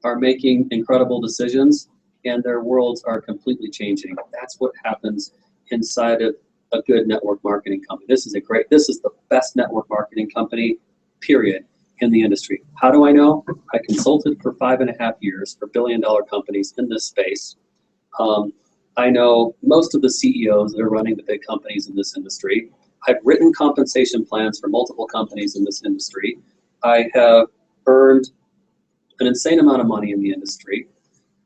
are making incredible decisions and their worlds are completely changing. That's what happens inside of a good network marketing company. This is the best network marketing company, period, in the industry. How do I know? I consulted for 5.5 years for billion-dollar companies in this space. I know most of the CEOs that are running the big companies in this industry. I've written compensation plans for multiple companies in this industry. I have earned an insane amount of money in the industry.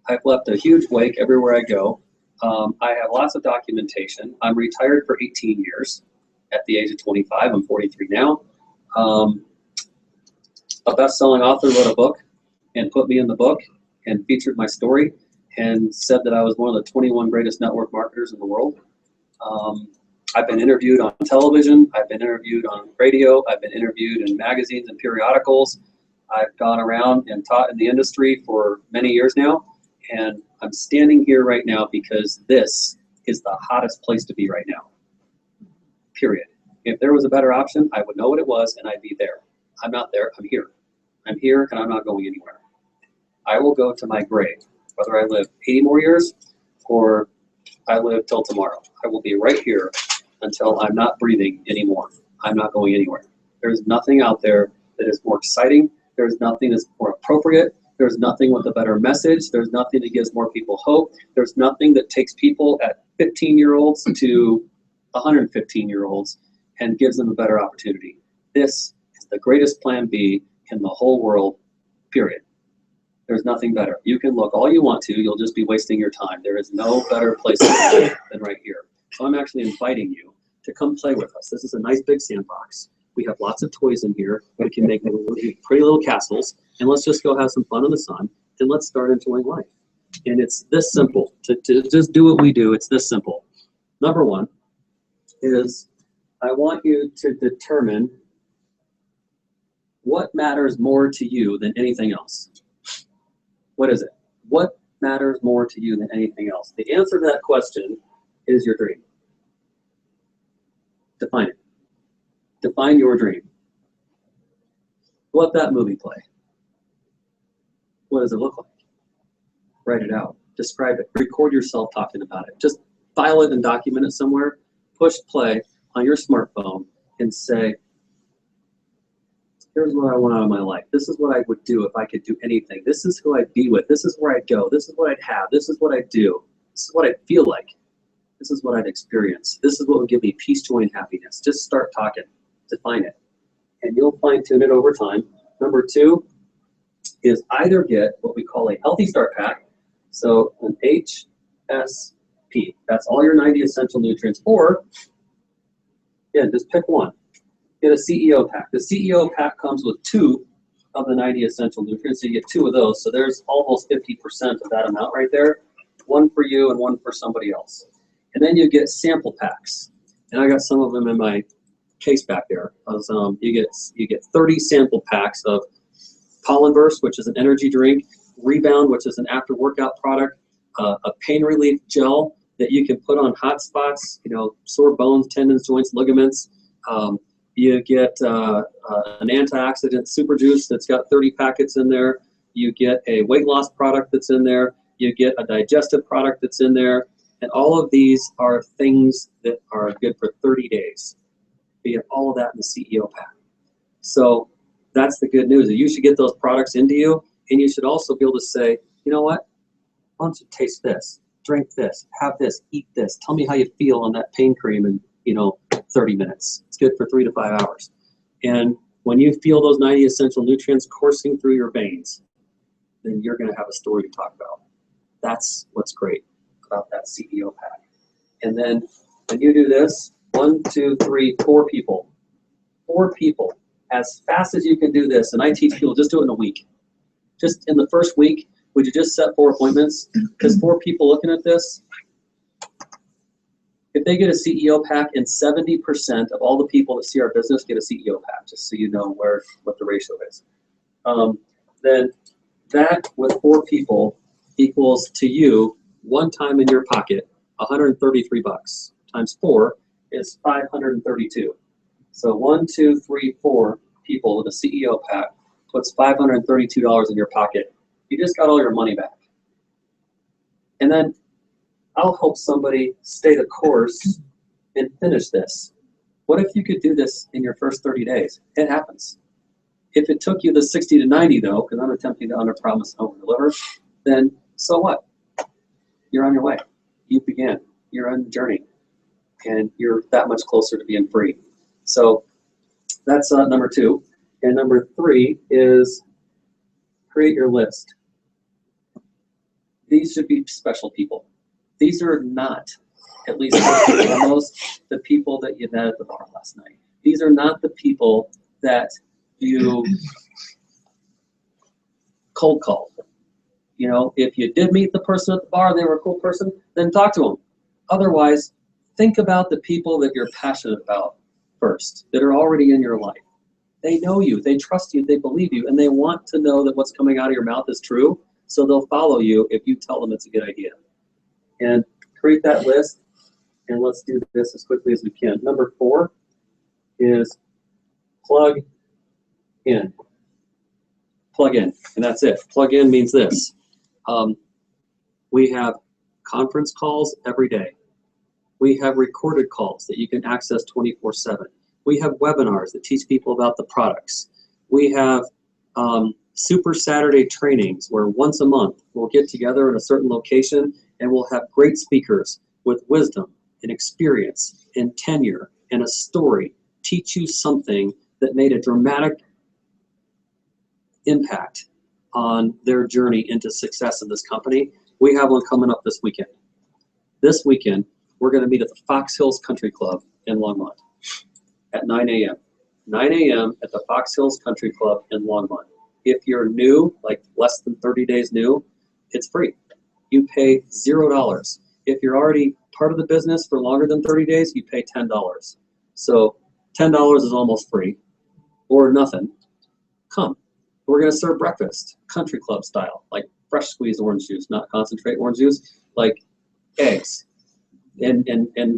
I've left a huge wake everywhere I go. I have lots of documentation. I'm retired for 18 years at the age of 25. I'm 43 now. A best-selling author wrote a book and put me in the book and featured my story and said that I was one of the 21 greatest network marketers in the world. I've been interviewed on television. I've been interviewed on radio. I've been interviewed in magazines and periodicals. I've gone around and taught in the industry for many years now. And I'm standing here right now because this is the hottest place to be right now, period. If there was a better option, I would know what it was and I'd be there. I'm not there, I'm here. I'm here and I'm not going anywhere. I will go to my grave, whether I live 80 more years or I live till tomorrow. I will be right here until I'm not breathing anymore. I'm not going anywhere. There's nothing out there that is more exciting. There's nothing that's more appropriate. There's nothing with a better message. There's nothing that gives more people hope. There's nothing that takes people at 15-year-olds to 115-year-olds and gives them a better opportunity. This is the greatest plan B in the whole world, period. There's nothing better. You can look all you want to. You'll just be wasting your time. There is no better place to live than right here. So I'm actually inviting you to come play with us. This is a nice big sandbox. We have lots of toys in here. We can make pretty little castles. And let's just go have some fun in the sun. And let's start enjoying life. And it's this simple. To just do what we do, it's this simple. Number one is I want you to determine what matters more to you than anything else. What is it? What matters more to you than anything else? The answer to that question is your dream. Define it. Define your dream. Let that movie play. What does it look like? Write it out. Describe it. Record yourself talking about it. Just file it and document it somewhere. Push play on your smartphone and say, here's what I want out of my life. This is what I would do if I could do anything. This is who I'd be with. This is where I'd go. This is what I'd have. This is what I'd do. This is what I'd feel like. This is what I'd experience. This is what would give me peace, joy, and happiness. Just start talking. Define it. And you'll fine-tune it over time. Number two is either get what we call a healthy start pack. So an HSP. That's all your 90 essential nutrients. Or, yeah, just pick one. Get a CEO pack. The CEO pack comes with 2 of the 90 essential nutrients. So you get 2 of those. So there's almost 50% of that amount right there. one for you and one for somebody else. And then you get sample packs. And I got some of them in my case back there. You get 30 sample packs of Pollen Burst, which is an energy drink, Rebound, which is an after workout product, a pain relief gel that you can put on hot spots, sore bones, tendons, joints, ligaments. You get an antioxidant super juice that's got 30 packets in there. You get a weight loss product that's in there. You get a digestive product that's in there. And all of these are things that are good for 30 days. You get all of that in the CEO pack. So that's the good news. You should get those products into you, and you should also be able to say, you know what? Why don't you taste this, drink this, have this, eat this. Tell me how you feel on that pain cream in 30 minutes. It's good for 3 to 5 hours. And when you feel those 90 essential nutrients coursing through your veins, then you're going to have a story to talk about. That's what's great about that CEO pack. And then when you do this, 1, 2, 3, 4 people. 4 people. As fast as you can do this, and I teach people, just do it in a week. Just in the first week, would you just set 4 appointments? Because 4 people looking at this, if they get a CEO pack, and 70% of all the people that see our business get a CEO pack, just so you know what the ratio is. Then that with 4 people equals to you, one time in your pocket, $133 times 4 is 532. So 1, 2, 3, 4 people with a CEO pack puts $532 in your pocket. You just got all your money back. And then I'll help somebody stay the course and finish this. What if you could do this in your first 30 days? It happens. If it took you the 60 to 90 though, because I'm attempting to underpromise and overdeliver, then so what? You're on your way. You began. You're on the journey. And you're that much closer to being free. So that's number 2. And number 3 is create your list. These should be special people. These are not, at least most, the people that you met at the bar last night. These are not the people that you cold called. If you did meet the person at the bar and they were a cool person, then talk to them. Otherwise, think about the people that you're passionate about first, that are already in your life. They know you, they trust you, they believe you, and they want to know that what's coming out of your mouth is true, so they'll follow you if you tell them it's a good idea. And create that list, and let's do this as quickly as we can. Number 4 is plug in. Plug in, and that's it. Plug in means this. We have conference calls every day. We have recorded calls that you can access 24/7. We have webinars that teach people about the products. We have Super Saturday trainings where once a month we'll get together in a certain location and we'll have great speakers with wisdom and experience and tenure and a story teach you something that made a dramatic impact on their journey into success in this company. We have one coming up this weekend. This weekend, we're going to meet at the Fox Hills Country Club in Longmont at 9 a.m. 9 a.m. at the Fox Hills Country Club in Longmont. If you're new, like less than 30 days new, it's free. You pay $0. If you're already part of the business for longer than 30 days, you pay $10. So $10 is almost free or nothing. Come. We're going to serve breakfast, country club style, like fresh squeezed orange juice, not concentrate orange juice, like eggs and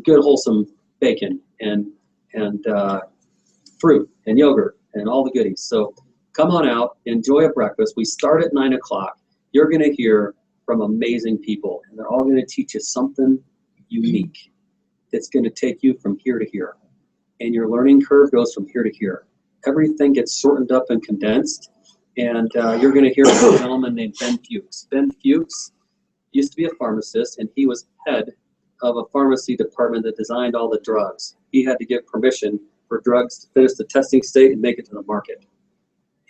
good wholesome bacon and fruit and yogurt and all the goodies. So come on out, enjoy a breakfast. We start at 9 o'clock. You're going to hear from amazing people, and they're all going to teach you something unique that's going to take you from here to here. And your learning curve goes from here to here. Everything gets shortened up and condensed. And you're going to hear from a gentleman named Ben Fuchs. Ben Fuchs used to be a pharmacist, and he was head of a pharmacy department that designed all the drugs. He had to give permission for drugs to finish the testing state and make it to the market.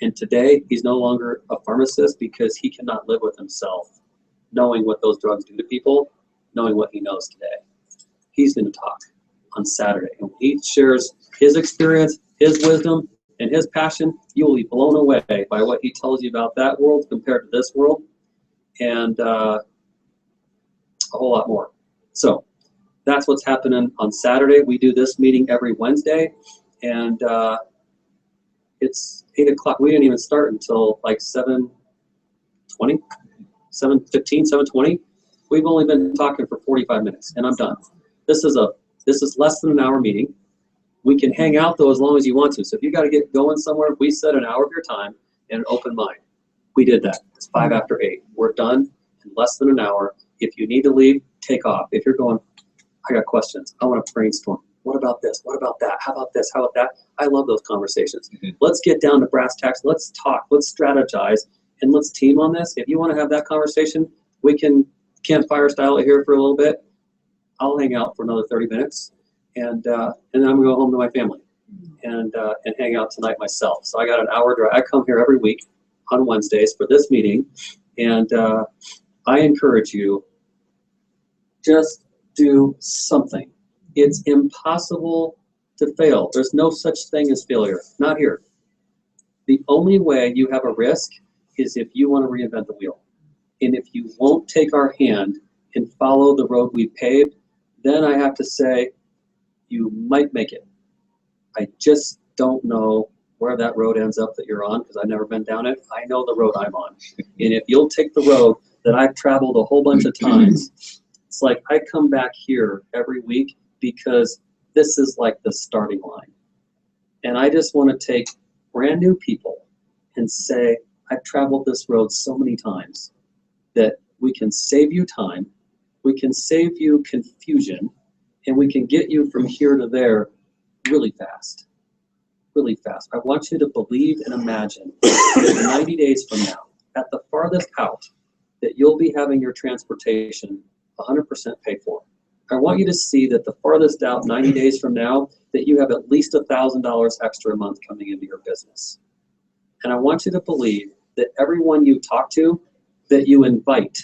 And today, he's no longer a pharmacist because he cannot live with himself, knowing what those drugs do to people, knowing what he knows today. He's going to talk on Saturday. And when he shares his experience, his wisdom, and his passion, you will be blown away by what he tells you about that world compared to this world. And a whole lot more. So that's what's happening on Saturday. We do this meeting every Wednesday, and it's 8 o'clock. We didn't even start until like 7:20, 7:15, 7:20. We've only been talking for 45 minutes, and I'm done. This is less than an hour meeting. We can hang out though as long as you want to. So if you got to get going somewhere, we set an hour of your time and an open mind. We did that. It's 5 after 8. We're done in less than an hour. If you need to leave, take off. If you're going, I got questions. I want to brainstorm. What about this? What about that? How about this? How about that? I love those conversations. Let's get down to brass tacks. Let's talk. Let's strategize, and let's team on this. If you want to have that conversation, we can campfire style it here for a little bit. I'll hang out for another 30 minutes, and then I'm gonna go home to my family and hang out tonight myself. So I got an hour drive. I come here every week on Wednesdays for this meeting, and I encourage you, just do something. It's impossible to fail. There's no such thing as failure. Not here. The only way you have a risk is if you want to reinvent the wheel. And if you won't take our hand and follow the road we paved, then I have to say you might make it. I just don't know where that road ends up that you're on, because I've never been down it. I know the road I'm on. And if you'll take the road that I've traveled a whole bunch of times, it's like I come back here every week because this is like the starting line. And I just want to take brand new people and say, I've traveled this road so many times that we can save you time, we can save you confusion, and we can get you from here to there really fast. Really fast. I want you to believe and imagine that 90 days from now, at the farthest out, that you'll be having your transportation 100% paid for. I want you to see that the farthest out, 90 days from now, that you have at least $1,000 extra a month coming into your business. And I want you to believe that everyone you talk to, that you invite,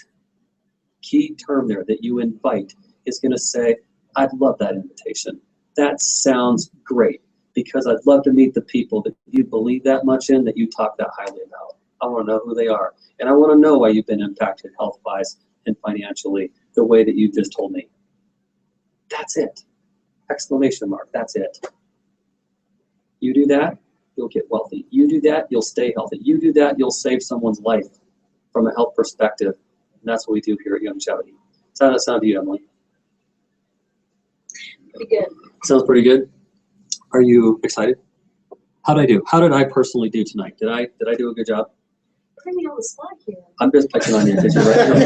key term there, that you invite, is going to say, I'd love that invitation. That sounds great, because I'd love to meet the people that you believe that much in, that you talk that highly about. I want to know who they are. And I want to know why you've been impacted health-wise and financially the way that you just told me. That's it. Exclamation mark. That's it. You do that, you'll get wealthy. You do that, you'll stay healthy. You do that, you'll save someone's life from a health perspective. And that's what we do here at Youngevity. So how does that sound to you, Emily? Pretty good. Sounds pretty good. Are you excited? How did I do? How did I personally do tonight? Did I do a good job? Put me on the spot here. I'm just picking on you because you're right. Very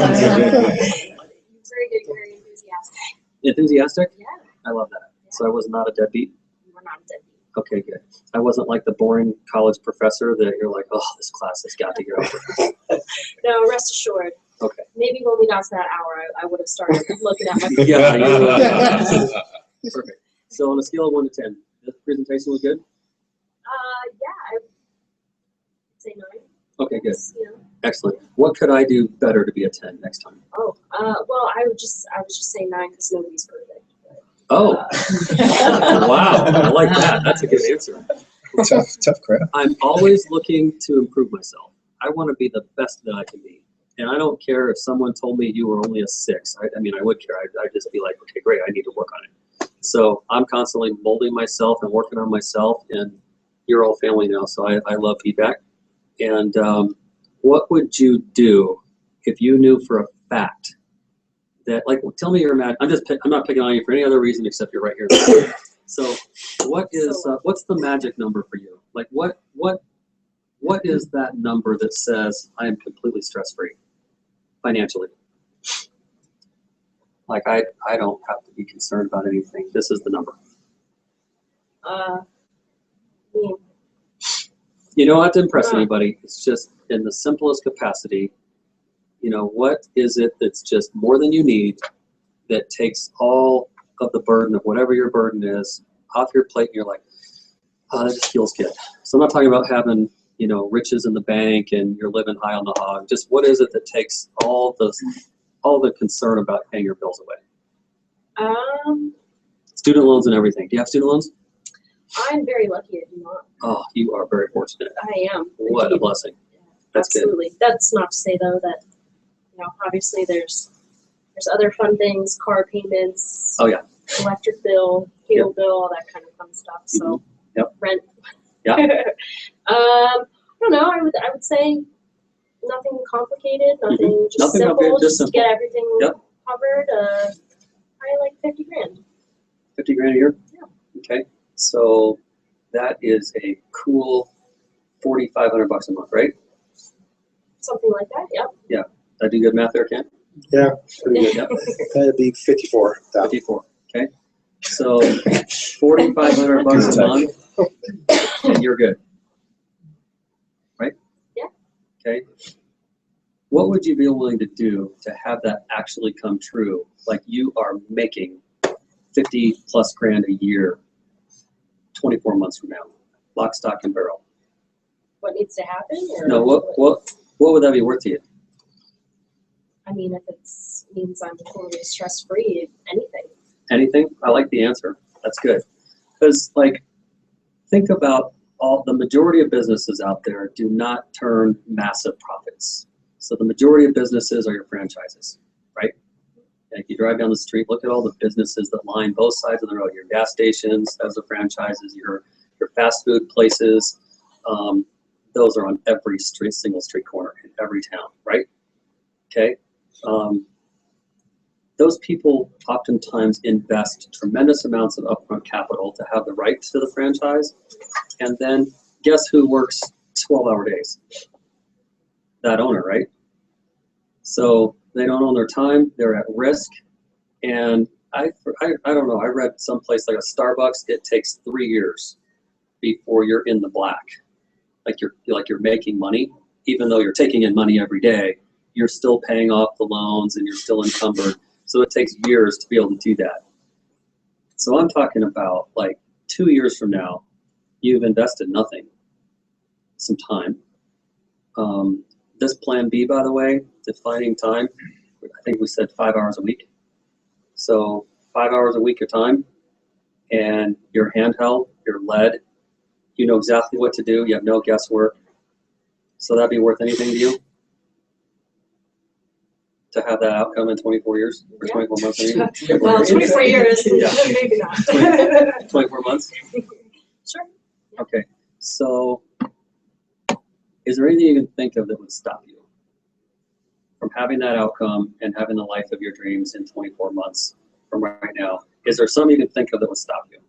good, very enthusiastic. Enthusiastic? Yeah. I love that. So I was not a deadbeat? We're not deadbeat. Okay, good. I wasn't like the boring college professor that you're like, oh, this class has got to get over. No, rest assured. Okay. Maybe when we got to that hour, I would have started looking at my phone. Yeah. Perfect. So on a scale of 1 to 10, the presentation was good? Yeah, I'd say 9. Okay, good. You know. Excellent. What could I do better to be a 10 next time? Oh, well, I was just saying 9 because nobody's perfect. Oh, wow. I like that. That's a good answer. Tough crowd. I'm always looking to improve myself. I want to be the best that I can be. And I don't care if someone told me you were only a 6. I mean, I would care. I'd just be like, okay, great. I need to work on it. So I'm constantly molding myself and working on myself, and you're all family now. So I love feedback. And what would you do if you knew for a fact that, like, tell me your I'm not picking on you for any other reason except you're right here. So what's the magic number for you? Like what is that number that says I am completely stress-free financially? Like I don't have to be concerned about anything. This is the number. You don't have to impress anybody. It's just in the simplest capacity. You know, what is it that's just more than you need that takes all of the burden of whatever your burden is off your plate, and you're like, oh, that just feels good. So I'm not talking about having, you know, riches in the bank and you're living high on the hog. Just what is it that takes all the concern about paying your bills away? Student loans and everything. Do you have student loans? I'm very lucky I do not. Oh, you are very fortunate. I am. What Indeed. a blessing. That's Absolutely. good. That's not to say though that, you know, obviously there's There's other fun things, car payments. Oh, yeah. Electric bill, cable bill, all that kind of fun stuff. So Yep. rent. Yeah. I don't know. I would say nothing complicated, nothing just Nothing simple, complicated, just just to get simple. everything Yep. covered. I like 50 grand. 50 grand a year? Yeah. Okay. So that is a cool $4,500 a month, right? Something like that. Yep. Yeah. Did I do good math there, Ken? Yeah, pretty good. Yep. That'd be 54,000. 54. Okay. So $4,500 a month, and you're good. Right? Yeah. Okay. What would you be willing to do to have that actually come true? Like you are making 50 plus grand a year, 24 months from now, lock, stock, and barrel. What needs to happen? Or No, what would that be worth to you? I mean, if it means I'm totally stress-free, anything. Anything? I like the answer. That's good. Because, like, think about the majority of businesses out there do not turn massive profits. So the majority of businesses are your franchises, right? And if you drive down the street, look at all the businesses that line both sides of the road. Your gas stations, those are franchises. Your fast food places, those are on every single street corner in every town, right? Okay. Those people oftentimes invest tremendous amounts of upfront capital to have the rights to the franchise. And then guess who works 12-hour days? That owner, right? So they don't own their time, they're at risk. And I don't know, I read someplace like a Starbucks, it takes 3 years before you're in the black. Like you're making money, even though you're taking in money every day, you're still paying off the loans and you're still encumbered. So it takes years to be able to do that. So I'm talking about like 2 years from now, you've invested nothing, some time. This plan B, by the way, defining time, I think we said 5 hours a week. So 5 hours a week of time, and you're handheld, you're led, you know exactly what to do, you have no guesswork. So that'd be worth anything to you? To have that outcome in 24 years or 24 months? I mean? Well, 24 years, Yeah. maybe not. 24 months? Sure. Okay. So is there anything you can think of that would stop you from having that outcome and having the life of your dreams in 24 months from right now? Is there something you can think of that would stop you?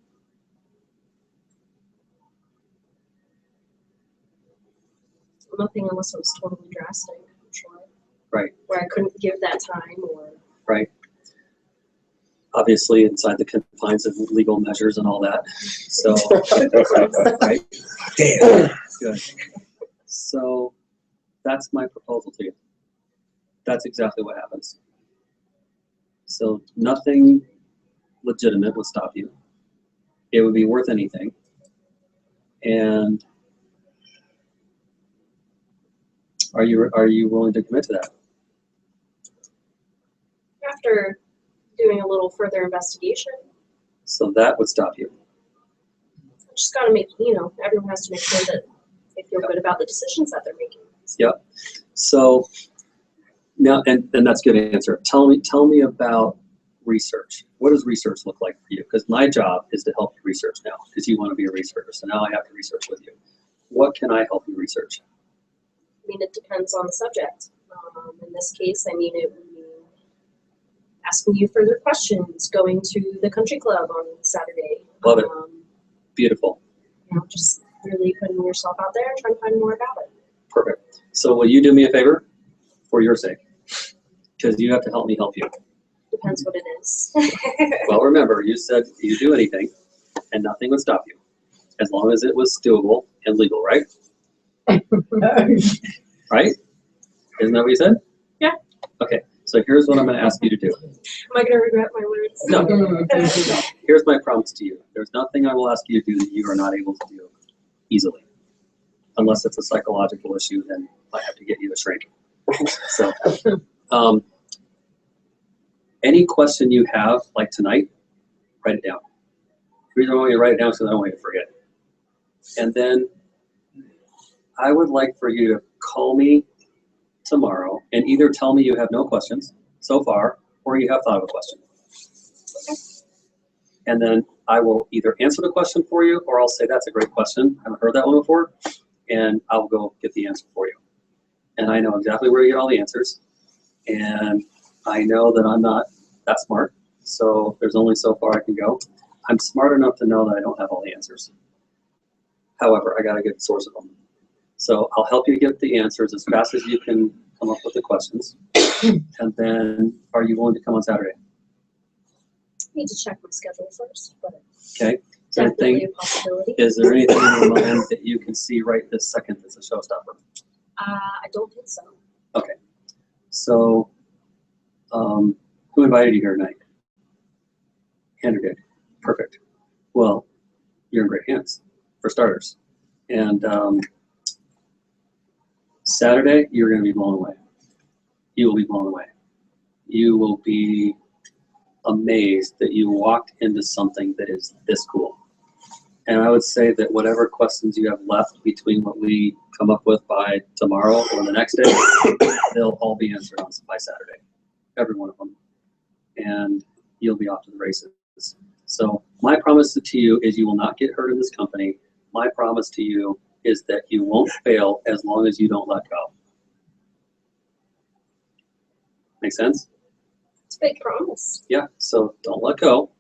Nothing unless it was totally drastic, I'm sure. Right. Where I couldn't give that time or. Right. Obviously inside the confines of legal measures and all that. So, right. Damn. Good. So that's my proposal to you. That's exactly what happens. So nothing legitimate would stop you. It would be worth anything. And are you willing to commit to that? After doing a little further investigation. So that would stop you. Just got to make, everyone has to make sure that they feel good about the decisions that they're making. Yep. So now, and that's a good answer. Tell me about research. What does research look like for you? Because my job is to help you research now, because you want to be a researcher. So now I have to research with you. What can I help you research? I mean, it depends on the subject. In this case, I mean, it would mean asking you further questions, going to the country club on Saturday. Love it. Beautiful. Just really putting yourself out there and trying to find more about it. Perfect. So will you do me a favor for your sake? Because you have to help me help you. Depends what it is. Well, remember, you said you do anything and nothing would stop you, as long as it was doable and legal, right? Right? Isn't that what you said? Yeah. Okay, so here's what I'm going to ask you to do. Am I going to regret my words? No. Here's my promise to you. There's nothing I will ask you to do that you are not able to do easily. Unless it's a psychological issue, then I have to get you to shrink. So, any question you have, like tonight, write it down. The reason I want you to write it down is because I don't want you to forget. And then I would like for you to call me tomorrow and either tell me you have no questions so far, or you have thought of a question. And then I will either answer the question for you, or I'll say, that's a great question. I haven't heard that one before. And I'll go get the answer for you. And I know exactly where you get all the answers. And I know that I'm not that smart. So there's only so far I can go. I'm smart enough to know that I don't have all the answers. However, I got a good source of them. So I'll help you get the answers as fast as you can come up with the questions. And then, are you willing to come on Saturday? I need to check my schedule first, but Okay. Is there definitely anything, a possibility. is there anything in your mind that you can see right this second that's a showstopper? I don't think so. Okay. So, who invited you here tonight? Andrew did. Perfect. Well, you're in great hands, for starters. And Saturday, you're going to be blown away. You will be blown away. You will be amazed that you walked into something that is this cool. And I would say that whatever questions you have left between what we come up with by tomorrow or the next day, they'll all be answered on by Saturday. Every one of them. And you'll be off to the races. So my promise to you is you will not get hurt in this company. My promise to you is that you won't fail as long as you don't let go. Make sense? It's a big promise. Yeah, so don't let go.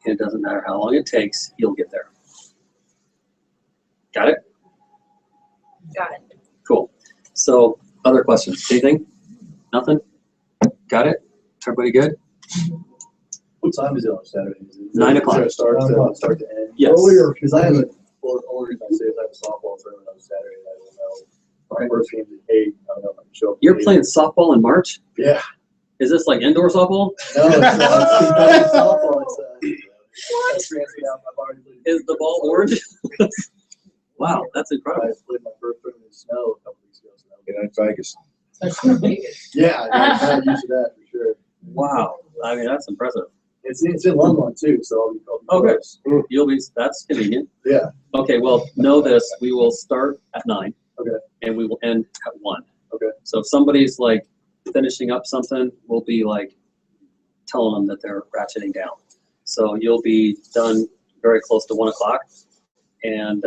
It doesn't matter how long it takes, you'll get there. Got it? Got it. Cool. So, other questions? Anything? Nothing? Got it? Everybody good? What time is it on Saturday? Is it 9 o'clock. Is it start to end? Yes. Earlier, because I have a, well, the only reason I say is I have a softball tournament on Saturday, and I don't know. My first game's at 8. I don't know if I can show up. You're playing softball in March? Yeah. Is this like indoor softball? No, it's softball. It's Is the ball orange? Wow, that's I incredible. played my first tournament in snow a couple weeks ago. So In Vegas. yeah, I'm used to that for sure. Wow, I mean, that's impressive. It's in London too, so I'll be Okay. close. You'll be, that's convenient. Yeah. Okay, well, know this, we will start at 9. Okay. And we will end at 1. Okay. So if somebody's like finishing up something, we'll be like telling them that they're ratcheting down. So you'll be done very close to 1 o'clock. And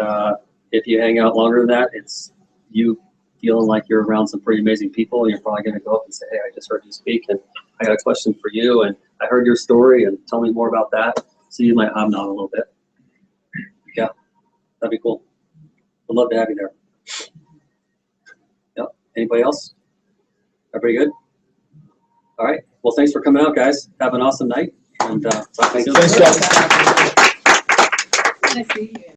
if you hang out longer than that, it's you feeling like you're around some pretty amazing people, and you're probably going to go up and say, hey, I just heard you speak, and I got a question for you, and I heard your story, and tell me more about that. So you might hobnob a little bit. Yeah, that'd be cool. I'd love to have you there. Yep. Anybody else? Everybody good? All right. Well, thanks for coming out, guys. Have an awesome night. And talk to you soon. Thanks, guys. Nice to meet you.